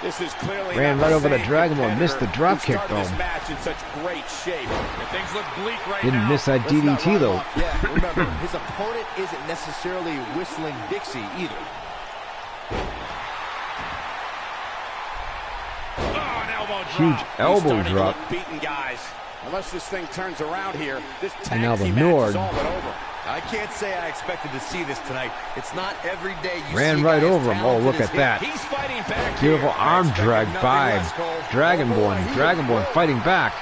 This is clearly Ran not right over the same Dragonborn. Missed the competitor drop who kick, started though. This match in such great shape. And things look bleak right Didn't now. miss that Let's not DDT write though. off. Yeah, remember, his opponent isn't necessarily whistling Dixie either. Oh, an elbow drop. Huge elbow He's starting to drop. look beaten, guys. Unless this thing turns around here, this tag now the team match Nord. is all but over. I can't say I expected to see this tonight. It's not every day you Ran see right guys over him. Oh, talented look as at him. that. He's fighting back Beautiful here. arm I expected drag nothing by less, Cole. Dragonborn. Dragonborn fighting back.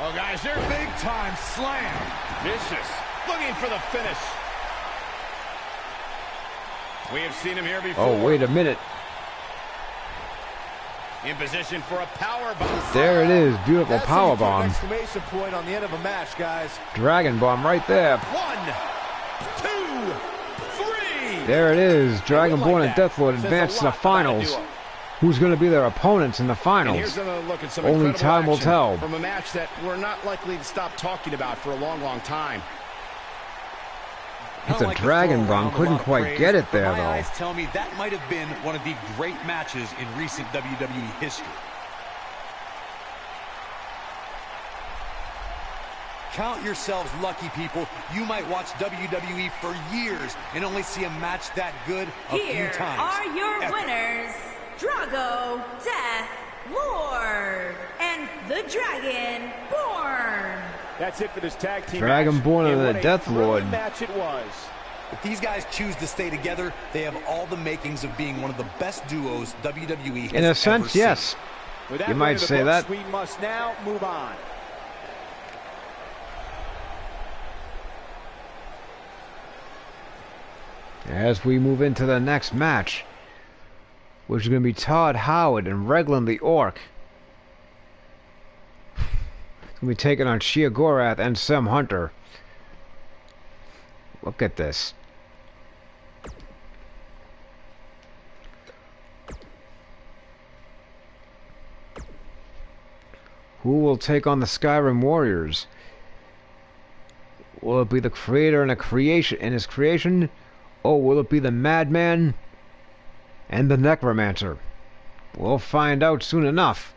Oh, guys, they're big time slam. Vicious. Looking for the finish. We have seen him here before. Oh, wait a minute. In position for a power bomb. There it is. Beautiful That's power how you put an bomb. exclamation point on the end of a match, guys. Dragon bomb right there. 1, 2, 3. There it is. Dragonborn like and that. Deathlord Says a advance to the lot about a finals. duo. Who's going to be their opponents in the And finals? here's another look at some Only incredible time will action tell. From a match that we're not likely to stop talking about for a long, long time. It's a dragon bomb. Couldn't quite get it there, My though. eyes tell me that might have been one of the great matches in recent WWE history. Count yourselves lucky, people. You might watch WWE for years and only see a match that good a Here few times. are your Epic. winners, Drago, Death, Lord, and the Dragonborn. That's it for this tag team Dragonborn match. and the what a Death thrilling Lord. match it was. If these guys choose to stay together, they have all the makings of being one of the best duos WWE has In a ever sense, seen. yes. With that You win might in the say books, that. We must now move on. As we move into the next match, which is going to be Todd Howard and Reglin the Orc. It's going to be taking on Shia Gorath and Sam Hunter. Look at this. Who will take on the Skyrim Warriors? Will it be the creator and his creation? Or will it be the Madman and the Necromancer? We'll find out soon enough.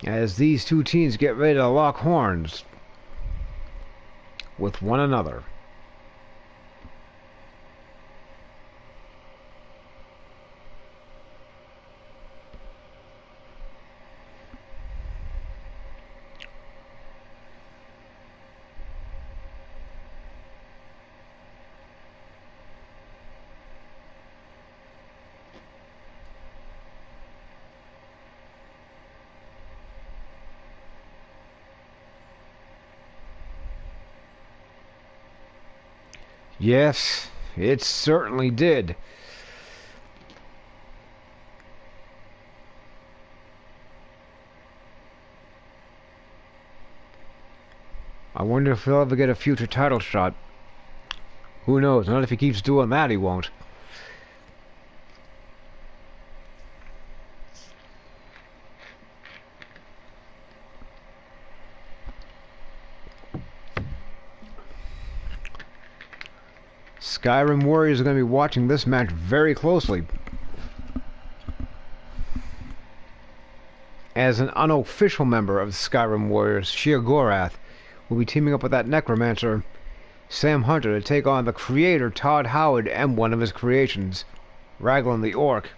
As these two teams get ready to lock horns with one another. Yes, it certainly did. I wonder if he'll ever get a future title shot. Who knows? Not if he keeps doing that, he won't. Skyrim Warriors are going to be watching this match very closely. As an unofficial member of the Skyrim Warriors, Shia Gorath will be teaming up with that Necromancer, Sam Hunter, to take on the creator, Todd Howard, and one of his creations, Raglan the Orc.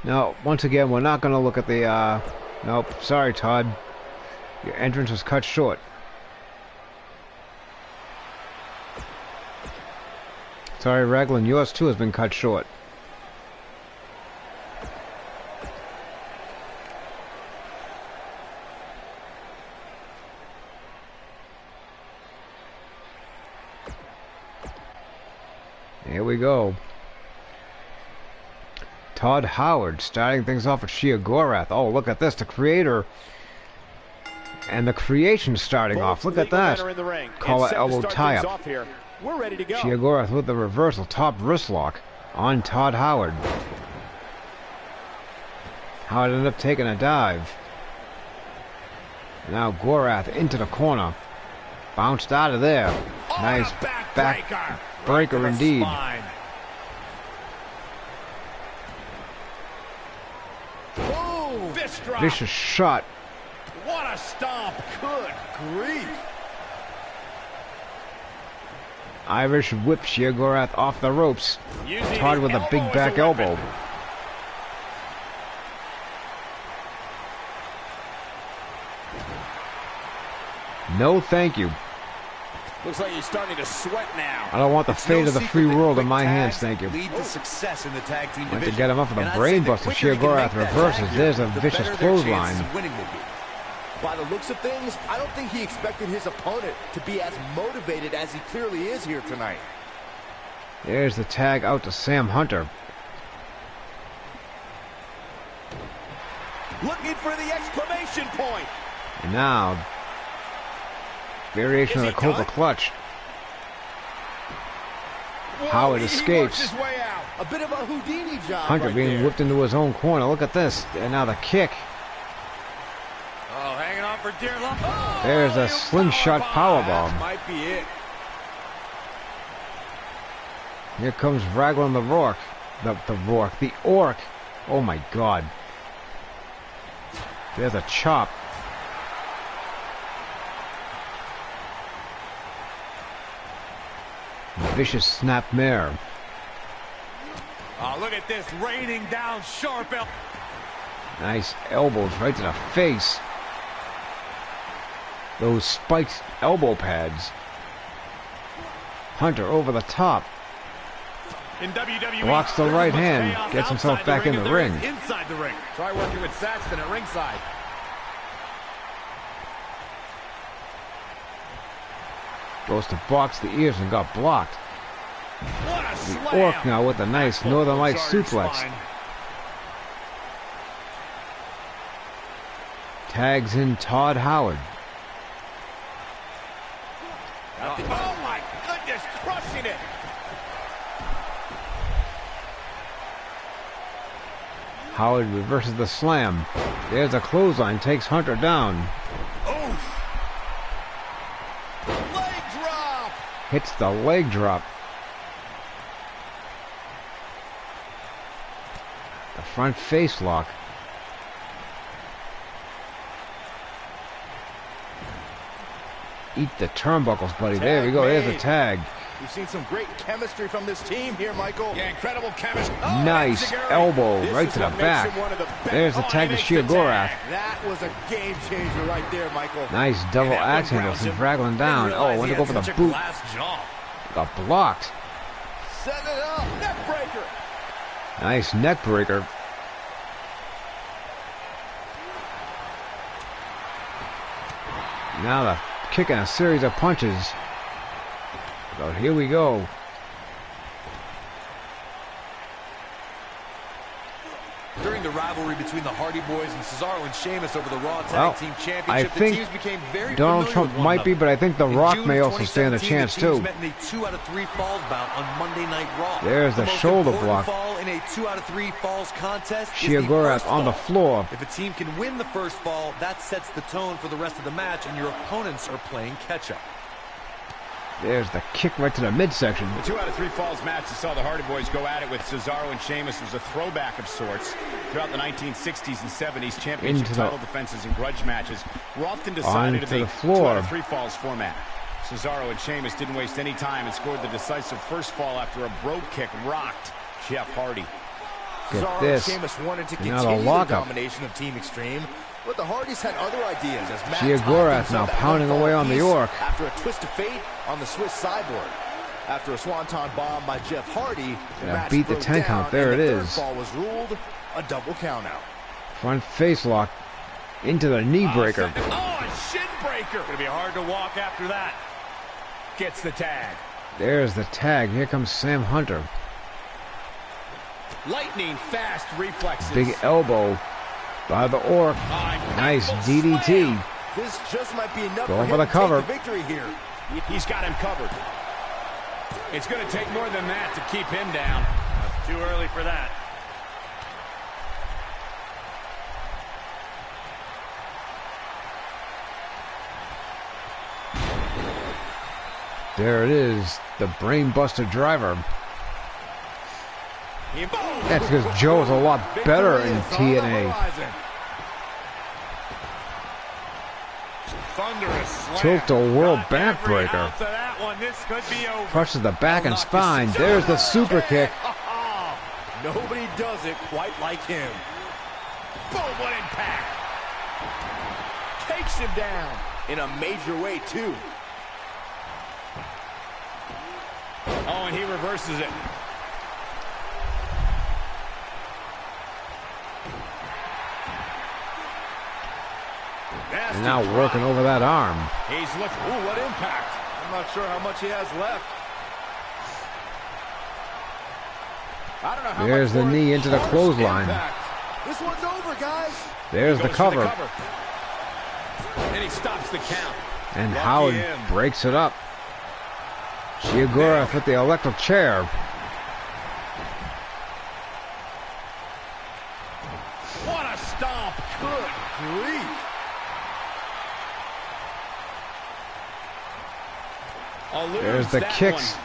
Now, once again, we're not going to look at the, nope, sorry, Todd. Your entrance was cut short. Sorry, Raglan, yours too has been cut short. Here we go. Todd Howard starting things off with Shia Gorath. Oh, look at this. The creator and the creation starting off. Look at that. Collar elbow tie-up. We're ready to go. Shia Gorath with the reversal top wrist lock on Todd Howard. Howard ended up taking a dive. Now Gorath into the corner. Bounced out of there. Nice back breaker indeed. Vicious shot. What a stomp. Good grief. Irish whip Shia Gorath off the ropes. Todd with a big back elbow. No thank you. Looks like he's starting to sweat now. I don't want the fate of the free world in my hands, thank you. Lead to success in the tag team Went division. to get him up with a brainbuster. Sheargorath reverses. There's a vicious clothesline. By the looks of things, I don't think he expected his opponent to be as motivated as he clearly is here tonight. There's the tag out to Sam Hunter. Looking for the exclamation point. And now, variation of the Cobra Clutch. Whoa, Howard he escapes. works his way out. A bit of a Houdini job Hunter right being there. whipped into his own corner. Look at this. And now the kick. Oh, hanging on for dear life. Oh, There's a slingshot powerbomb. Might be it. Here comes Raglan the Rourke. The Orc. Oh my God. There's a chop. Vicious snap mare. Oh, look at this, raining down sharp. Nice elbows right to the face. Those spiked elbow pads. Hunter over the top. In WWE, Blocks the right hand. Gets himself back in the ring. Inside the ring. Try working with Saxton at ringside. Goes to box the ears and got blocked. What a The slam. Orc now with a nice Northern Light suplex. Tags in Todd Howard. Oh my goodness, crushing it. Howard reverses the slam. There's a clothesline. Takes Hunter down. Oof. Leg drop. Hits the leg drop. The front face lock. Eat the turnbuckles, buddy. There we go. There's a tag. We've seen some great chemistry from this team here, Michael. Yeah, incredible chemistry. Oh, Nice enziguri. elbow This right is to the what makes back. him one of the best. There's the Oh, tag he to makes the Sheargorath. tag. That was a game changer right there, Michael. Nice double And that axe one handle. grounds He's him. Raglan down. Didn't Oh, realize went he to go had for the such a boot. glass jaw. Got blocked. Set it up. Neck breaker. Nice neck breaker. Now the kick and a series of punches. So here we go. During the rivalry between the Hardy Boys and Cesaro and Sheamus over the Raw Tag Well, Team I Championship, the think teams became very Donald familiar Trump with one might be, another. but I think The In Rock June may of also stand a 2017, chance the teams too. met in a 2 out of 3 falls bout on Monday Night Raw. There's the most shoulder important block. fall in a 2 out of 3 falls contest is the Sheargorath first on the fall. floor. If a team can win the first fall, that sets the tone for the rest of the match, and your opponents are playing catch-up. There's the kick right to the midsection. The 2 out of 3 falls match that saw the Hardy Boys go at it with Cesaro and Sheamus was a throwback of sorts. Throughout the 1960s and 70s, championship Into the- title defenses and grudge matches were often decided Onto in the the floor. 2 out of 3 falls format. Cesaro and Sheamus didn't waste any time and scored the decisive first fall after a brogue kick rocked Jeff Hardy. Get Cesaro this. and Sheamus wanted to Now the continue the lockup. domination of Team Extreme, but the Hardys had other ideas as Matt Sheargorath tied now things up at pounding one fall away on the apiece York. after a twist of fate on the Swiss Cyborg. After a swanton bomb by Jeff Hardy, the Yeah, match beat the broke 10 down, count. There and it the third is. fall was ruled a double countout. Front face lock into the knee breaker. Oh, a shin breaker. Gonna be hard to walk after that. Gets the tag. There's the tag. Here comes Sam Hunter. Lightning fast reflexes. Big elbow by the Orc. Nice DDT. This just might be enough Going for for him the to cover. take the victory here. He's got him covered. It's going to take more than that to keep him down. Too early for that. There it is. The brainbuster driver. That's because Joe's a lot better in TNA. Thunderous slam. Tilt a world Got every backbreaker. ounce of that one. This could be over. Crushes the back and spine. There's the super kick. Nobody does it quite like him. Boom, what impact. Takes him down. In a major way, too. Oh, and he reverses it. And now working over that arm. He's looking. Ooh, what impact. I'm not sure how much he has left. I don't know how There's the knee into the clothesline. This one's over, guys. There's the cover. And he stops the count. And Howard breaks it up. Shiogura with the electric chair. What a stomp. Good grief. There's the kicks.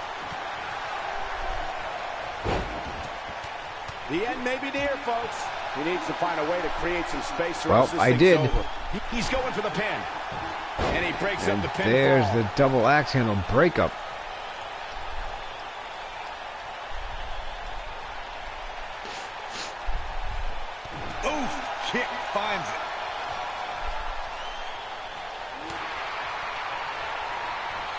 The end may be near, folks. He needs to find a way to create some space. Well, I did. He's going for the pin. And he breaks up the pin. There's the double axe handle breakup. Oof, kick finds it.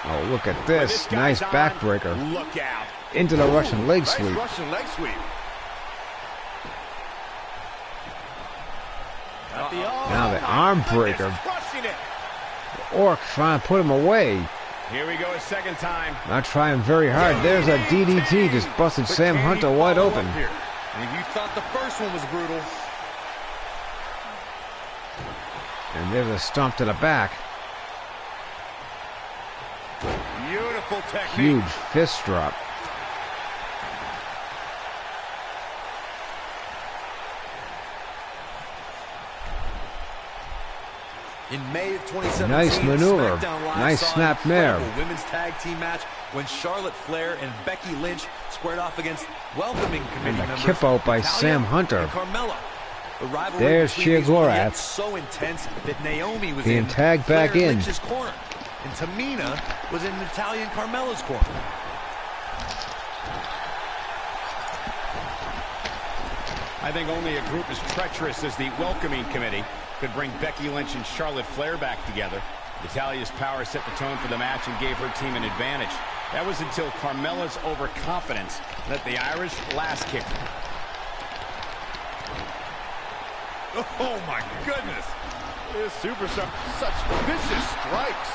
Oh, look at this. Nice backbreaker. Look out. Into the Russian leg sweep. Nice Russian leg sweep. Now the arm breaker. Orc trying to put him away. Here we go a second time. Not trying very hard. There's a DDT. Just busted Sam Hunter wide open. And if you thought the first one was brutal. And there's a stomp to the back. Beautiful technique. Huge fist drop. In May of 2017, Nice maneuver. SmackDown Live Nice saw snap an there. incredible women's tag team match when Charlotte Flair and Becky Lynch squared off against welcoming committee And a members kip out by Natalya Sam Hunter. and Carmella. The rivalry There's between these Shiogura. women was so intense that Naomi was Being in tagged back Flair in. Lynch's corner, and Tamina was in Natalya and Carmella's corner. I think only a group as treacherous as the welcoming committee could bring Becky Lynch and Charlotte Flair back together. Natalya's power set the tone for the match and gave her team an advantage. That was until Carmella's overconfidence let the Irish last kick. Oh my goodness! This superstar, such vicious strikes.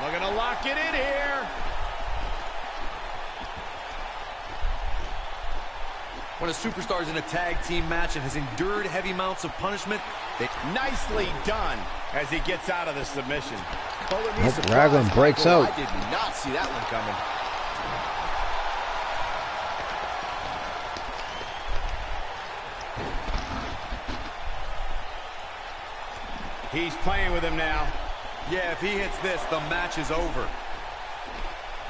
Looking to lock it in here. When a superstar is in a tag team match and has endured heavy amounts of punishment, Nicely done as he gets out of the submission. Raglan breaks out. I did not see that one coming. He's playing with him now. yeah, if he hits this, the match is over.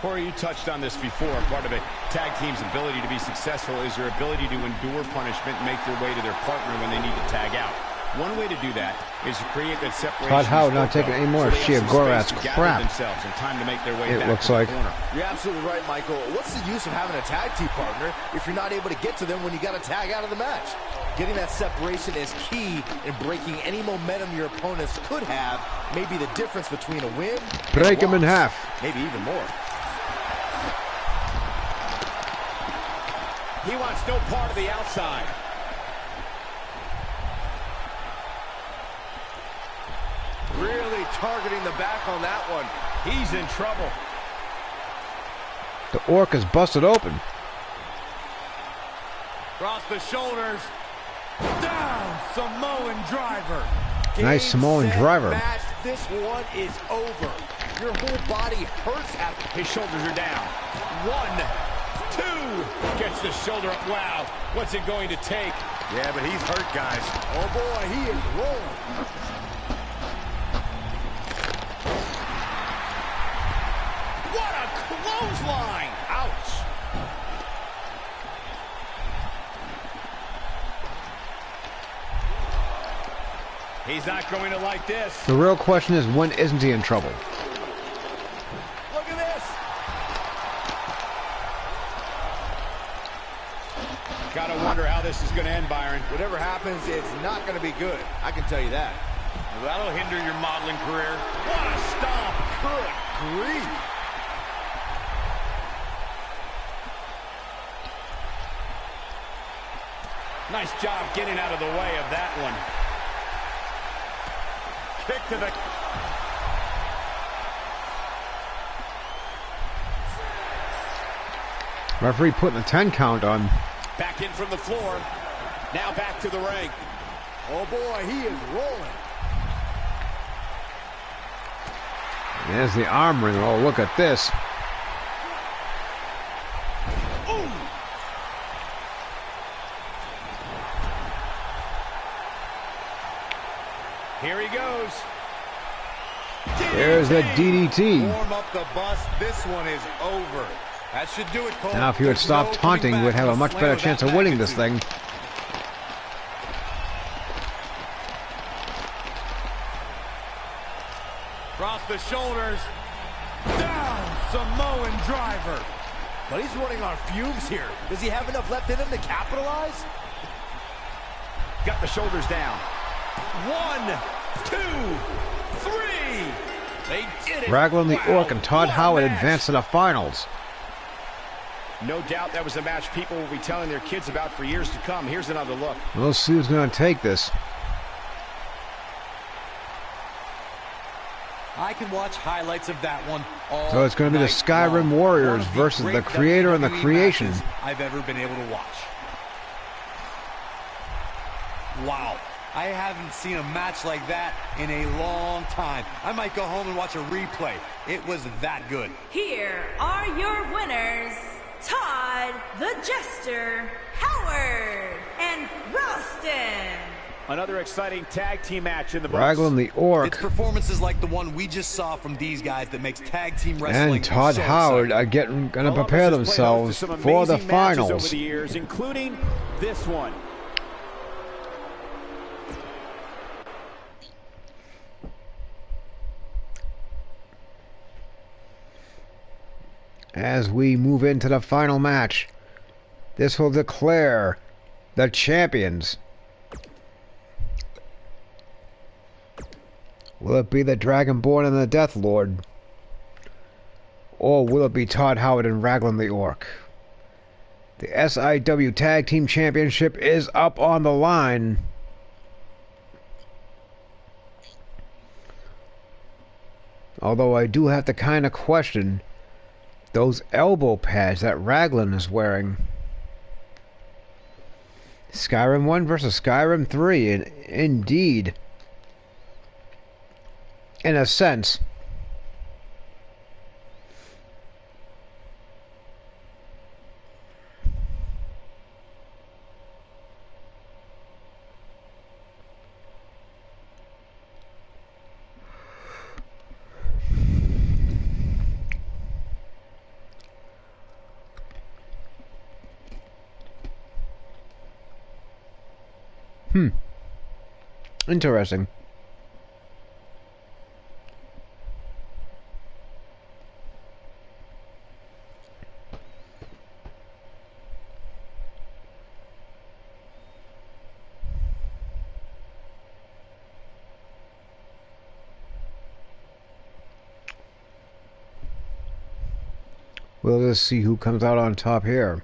Corey, you touched on this before. Part of a tag team's ability to be successful is your ability to endure punishment and make their way to their partner when they need to tag out. One way to do that is to create that separation. Todd Howard not taking any more Shiogura's crap. Themselves and time to make their way It back looks to the like. corner. You're absolutely right, Michael. What's the use of having a tag team partner if you're not able to get to them when you got to tag out of the match? Getting that separation is key in breaking any momentum your opponents could have. Maybe the difference between a win and Break a him in loss. half. Maybe even more. He wants no part of the outside. Really targeting the back on that one. He's in trouble. The Orc is busted open. Across the shoulders. Down. Samoan driver. Nice Samoan driver. Match. This one is over. Your whole body hurts after. His shoulders are down. 1, 2. Gets the shoulder up. Wow. What's it going to take? Yeah, but he's hurt, guys. Oh boy, he is rolling. What a clothesline. Ouch. He's not going to like this. The real question is, when isn't he in trouble? Look at this. Gotta wonder how this is going to end, Byron. Whatever happens, it's not going to be good. I can tell you that. That'll hinder your modeling career. What a stomp. Good grief. Nice job getting out of the way of that one. Kick to the... Referee putting a 10 count on. Back in from the floor. Now back to the ring. Oh boy, he is rolling. There's the arm wringer. Oh, look at this. Ooh. Here he goes. There's the DDT. Warm up the bus. This one is over. That should do it, Cole. Now, if he would stop taunting, we'd have a much better chance of winning this thing. Across the shoulders. Down. Samoan driver. But he's running on fumes here. Does he have enough left in him to capitalize? Got the shoulders down. 1, 2, 3. They did it. Raglan the Orc and Todd What a Howard match. advance to the finals. No doubt that was a match people will be telling their kids about for years to come. Here's another look. We'll see who's going to take this. I can watch highlights of that one all So it's going to be the night Skyrim long. Warriors One of versus the great Creator and the WWE Creation. matches I've ever been able to watch. Wow. I haven't seen a match like that in a long time. I might go home and watch a replay. It was that good. Here are your winners, Todd the Jester Howard and Ralston. Another exciting tag team match in the books. Raglan the Orc It's performances like the one we just saw from these guys that makes tag team wrestling and Todd so Howard exciting. are going to Columbus prepare has played themselves host to some for the amazing matches over finals. the years, including this one. As we move into the final match, this will declare the champions. Will it be the Dragonborn and the Death Lord? Or will it be Todd Howard and Raglan the Orc? The SIW Tag Team Championship is up on the line. Although I do have to kind of question those elbow pads that Raglan is wearing. Skyrim 1 versus Skyrim 3, indeed. In a sense. Interesting. We'll just see who comes out on top here.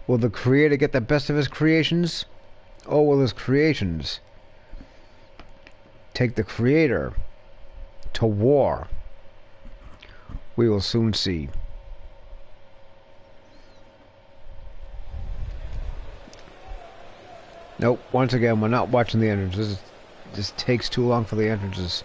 Will the Creator get the best of his creations? Or will his creations take the Creator to war? We will soon see. Nope, once again, we're not watching the entrances. This takes too long for the entrances.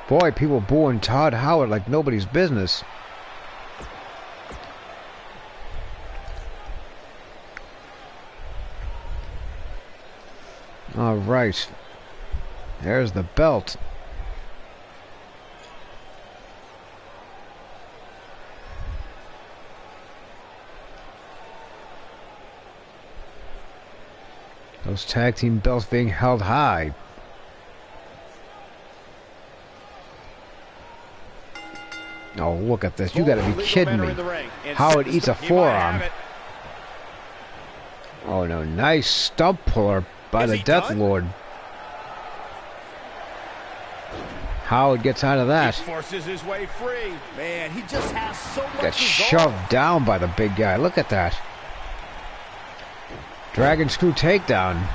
Boy, people booing Todd Howard like nobody's business. All right. There's the belt. Those tag team belts being held high. Oh, look at this. You gotta be kidding me. Howard eats a forearm. Oh, no. Nice stump puller by the Death Lord. Howard gets out of that. He forces his way free. Man, he just has so much Gets resolve. shoved down by the big guy. Look at that. Dragon screw takedown.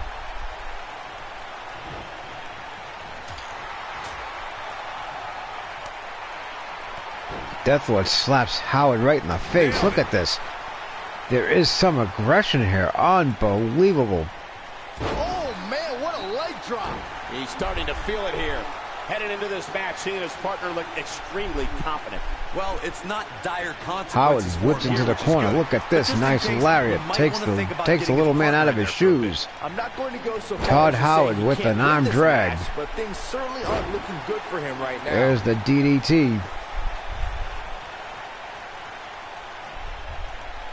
Deathlord slaps Howard right in the face. Look at this. There is some aggression here. Unbelievable. Oh, man, what a leg drop. He's starting to feel it here. Headed into this match, he and his partner look extremely confident. Well, it's not dire Howard consequences. whipped into the corner. Look at this. Nice lariat. Takes the little man out of his shoes. I'm not going to go so far Todd as to say Howard he with can't an win arm this drag. match, but things certainly aren't looking good for him right now. There's the DDT.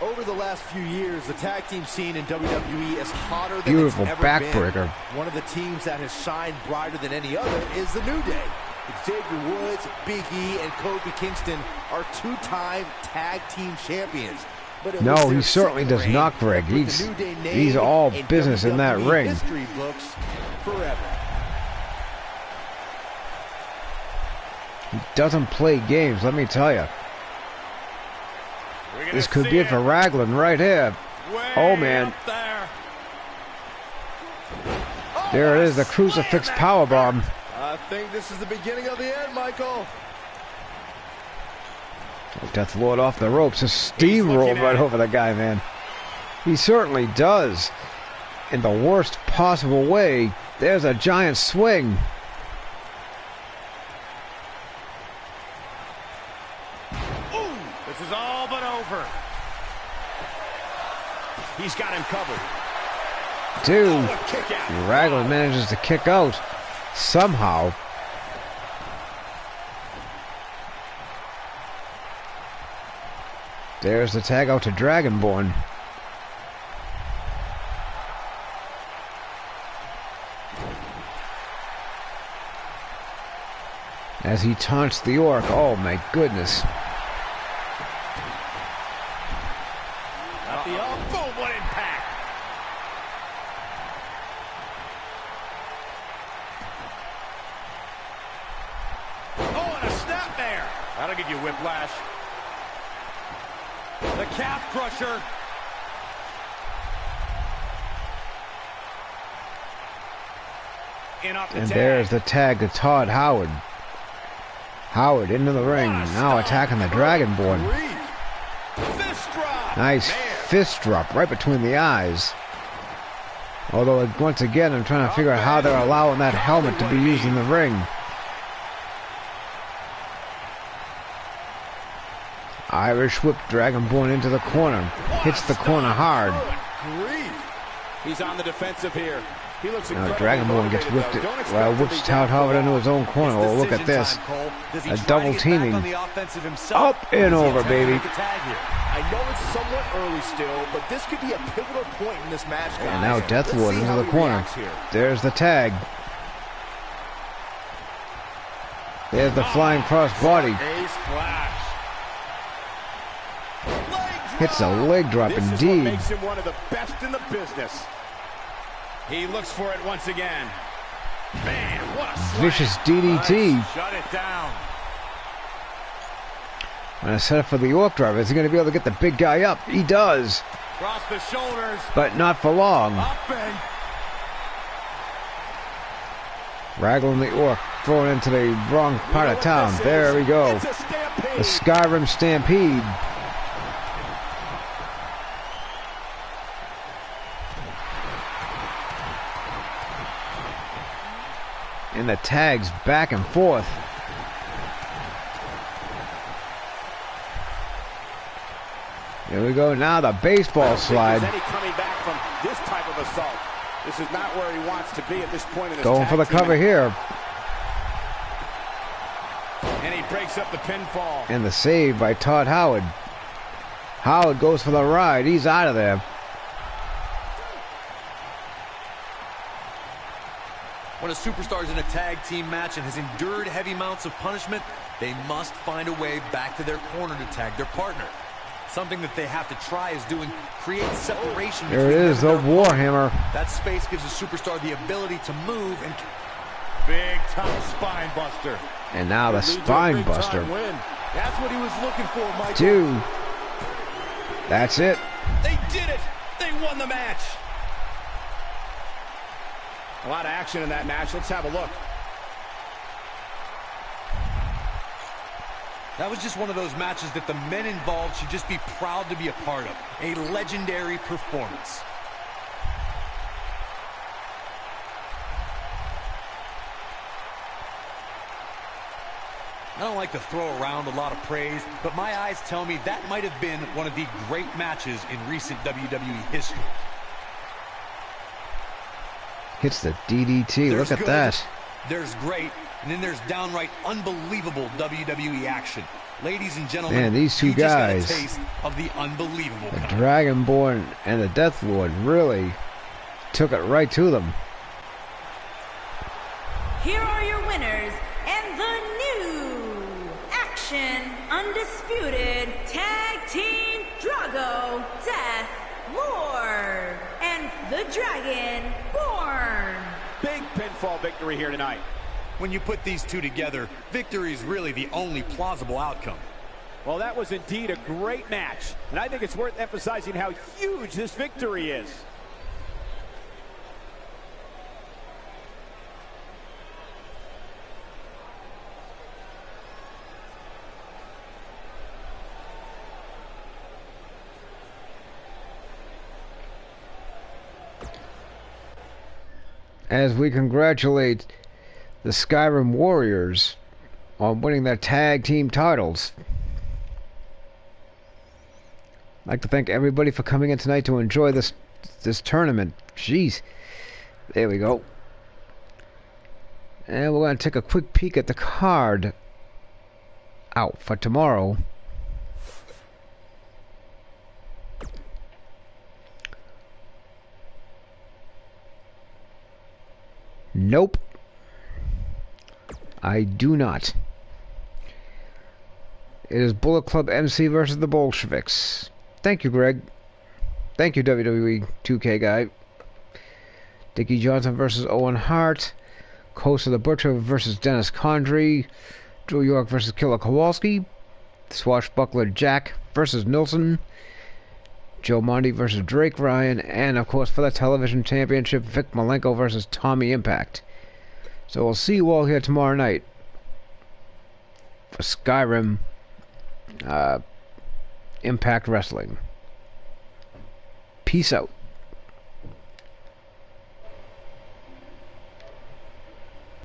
Over the last few years, the tag team scene in WWE is hotter than Beautiful it's ever backbreaker. been. One of the teams that has shined brighter than any other is the New Day. Xavier Woods, Big E, and Kofi Kingston are two-time tag team champions. But it was No, their he certainly second does reign not, Greg. that put the He's New Day name all in business in that WWE ring. history books forever. He doesn't play games, let me tell you. This could be it for Raglan right here. Oh, man. There it is, the crucifix powerbomb. I think this is the beginning of the end, Michael. Death Lord off the ropes, just steamrolled right over the guy, man. He certainly does. In the worst possible way. There's a giant swing. This is all but over. He's got him covered. Dude, A kick out. Raglan manages to kick out somehow. There's the tag out to Dragonborn. As he taunts the Orc. Oh my goodness. Boom, what impact. Oh, and a snap there. That'll give you whiplash. The calf crusher. In off the And tag. there's the tag to Todd Howard. Howard into the ring. Now attacking the Dragonborn. Fist drop. Nice fist drop right between the eyes. Although, once again, I'm trying to figure out how they're allowing that helmet to be used in the ring. Irish whip Dragonborn into the corner. Hits the corner hard. He's on the defensive here. He looks Now incredibly Dragonborn gets motivated, whipped. though. Don't expect Well, him to whips be Todd down Howard for into his own corner. Oh, look at this. A double teaming. Up and over, baby. I know it's somewhat early still, but this could be a pivotal point in this match, guys. And now Death Let's Lord see into how the he corner. reacts here. There's the tag. There's the flying cross body. A splash. Hits a leg drop This is what indeed. makes him one of the best in the business. He looks for it once again. Man, what a slam. Vicious DDT. Shut it down. And a setup for the Orc driver. Is he going to be able to get the big guy up? He does. Cross the shoulders. But not for long. Up and Raglan the Orc thrown into the wrong part of town. There we go. it's a stampede. The Skyrim Stampede. And the tags back and forth. Here we go now, the baseball slide. There's any coming back from this type of assault. This is not where he wants to be at this point in this Going for the tag team. cover here. And he breaks up the pinfall. And the save by Todd Howard. Howard goes for the ride. He's out of there. When When a superstar is in a tag team match and has endured heavy amounts of punishment, they must find a way back to their corner to tag their partner. Something that they have to try is doing create separation. There it is, the Warhammer. That space gives a superstar the ability to move and Big time spine buster. And now the spine buster. Win. That's what he was looking for, Michael. 2. That's it. They did it. They won the match. A lot of action in that match. Let's have a look. that was just one of those matches that the men involved should just be proud to be a part of. A legendary performance. I don't like to throw around a lot of praise, but my eyes tell me that might have been one of the great matches in recent WWE history. Hits the DDT. Look at that. There's great, and then there's downright unbelievable WWE action. Ladies and gentlemen, man, these two guys, just got a taste of the unbelievable the kind. Dragonborn and the Death Lord, really took it right to them. Here are your winners and the new Action Undisputed Tag Team Drago Death Lord and the Dragonborn. Big pinfall victory here tonight. When you put these two together, victory is really the only plausible outcome. Well, that was indeed a great match, and I think it's worth emphasizing how huge this victory is. As we congratulate the Skyrim Warriors on winning their tag team titles. I'd like to thank everybody for coming in tonight to enjoy this tournament. Jeez. There we go. And we're going to take a quick peek at the card out for tomorrow. Nope. I do not. It is Bullet Club MC versus the Bolsheviks. Thank you, Greg. Thank you, WWE2K guy. Dickie Johnson versus Owen Hart. Costa the Butcher versus Dennis Condrey. Drew York versus Killer Kowalski. Swashbuckler Jack versus Nilsson. Joe Monty versus Drake Ryan. And, of course, for the television championship, Vic Malenko versus Tommy Impact. So we'll see you all here tomorrow night for Skyrim Impact Wrestling. Peace out.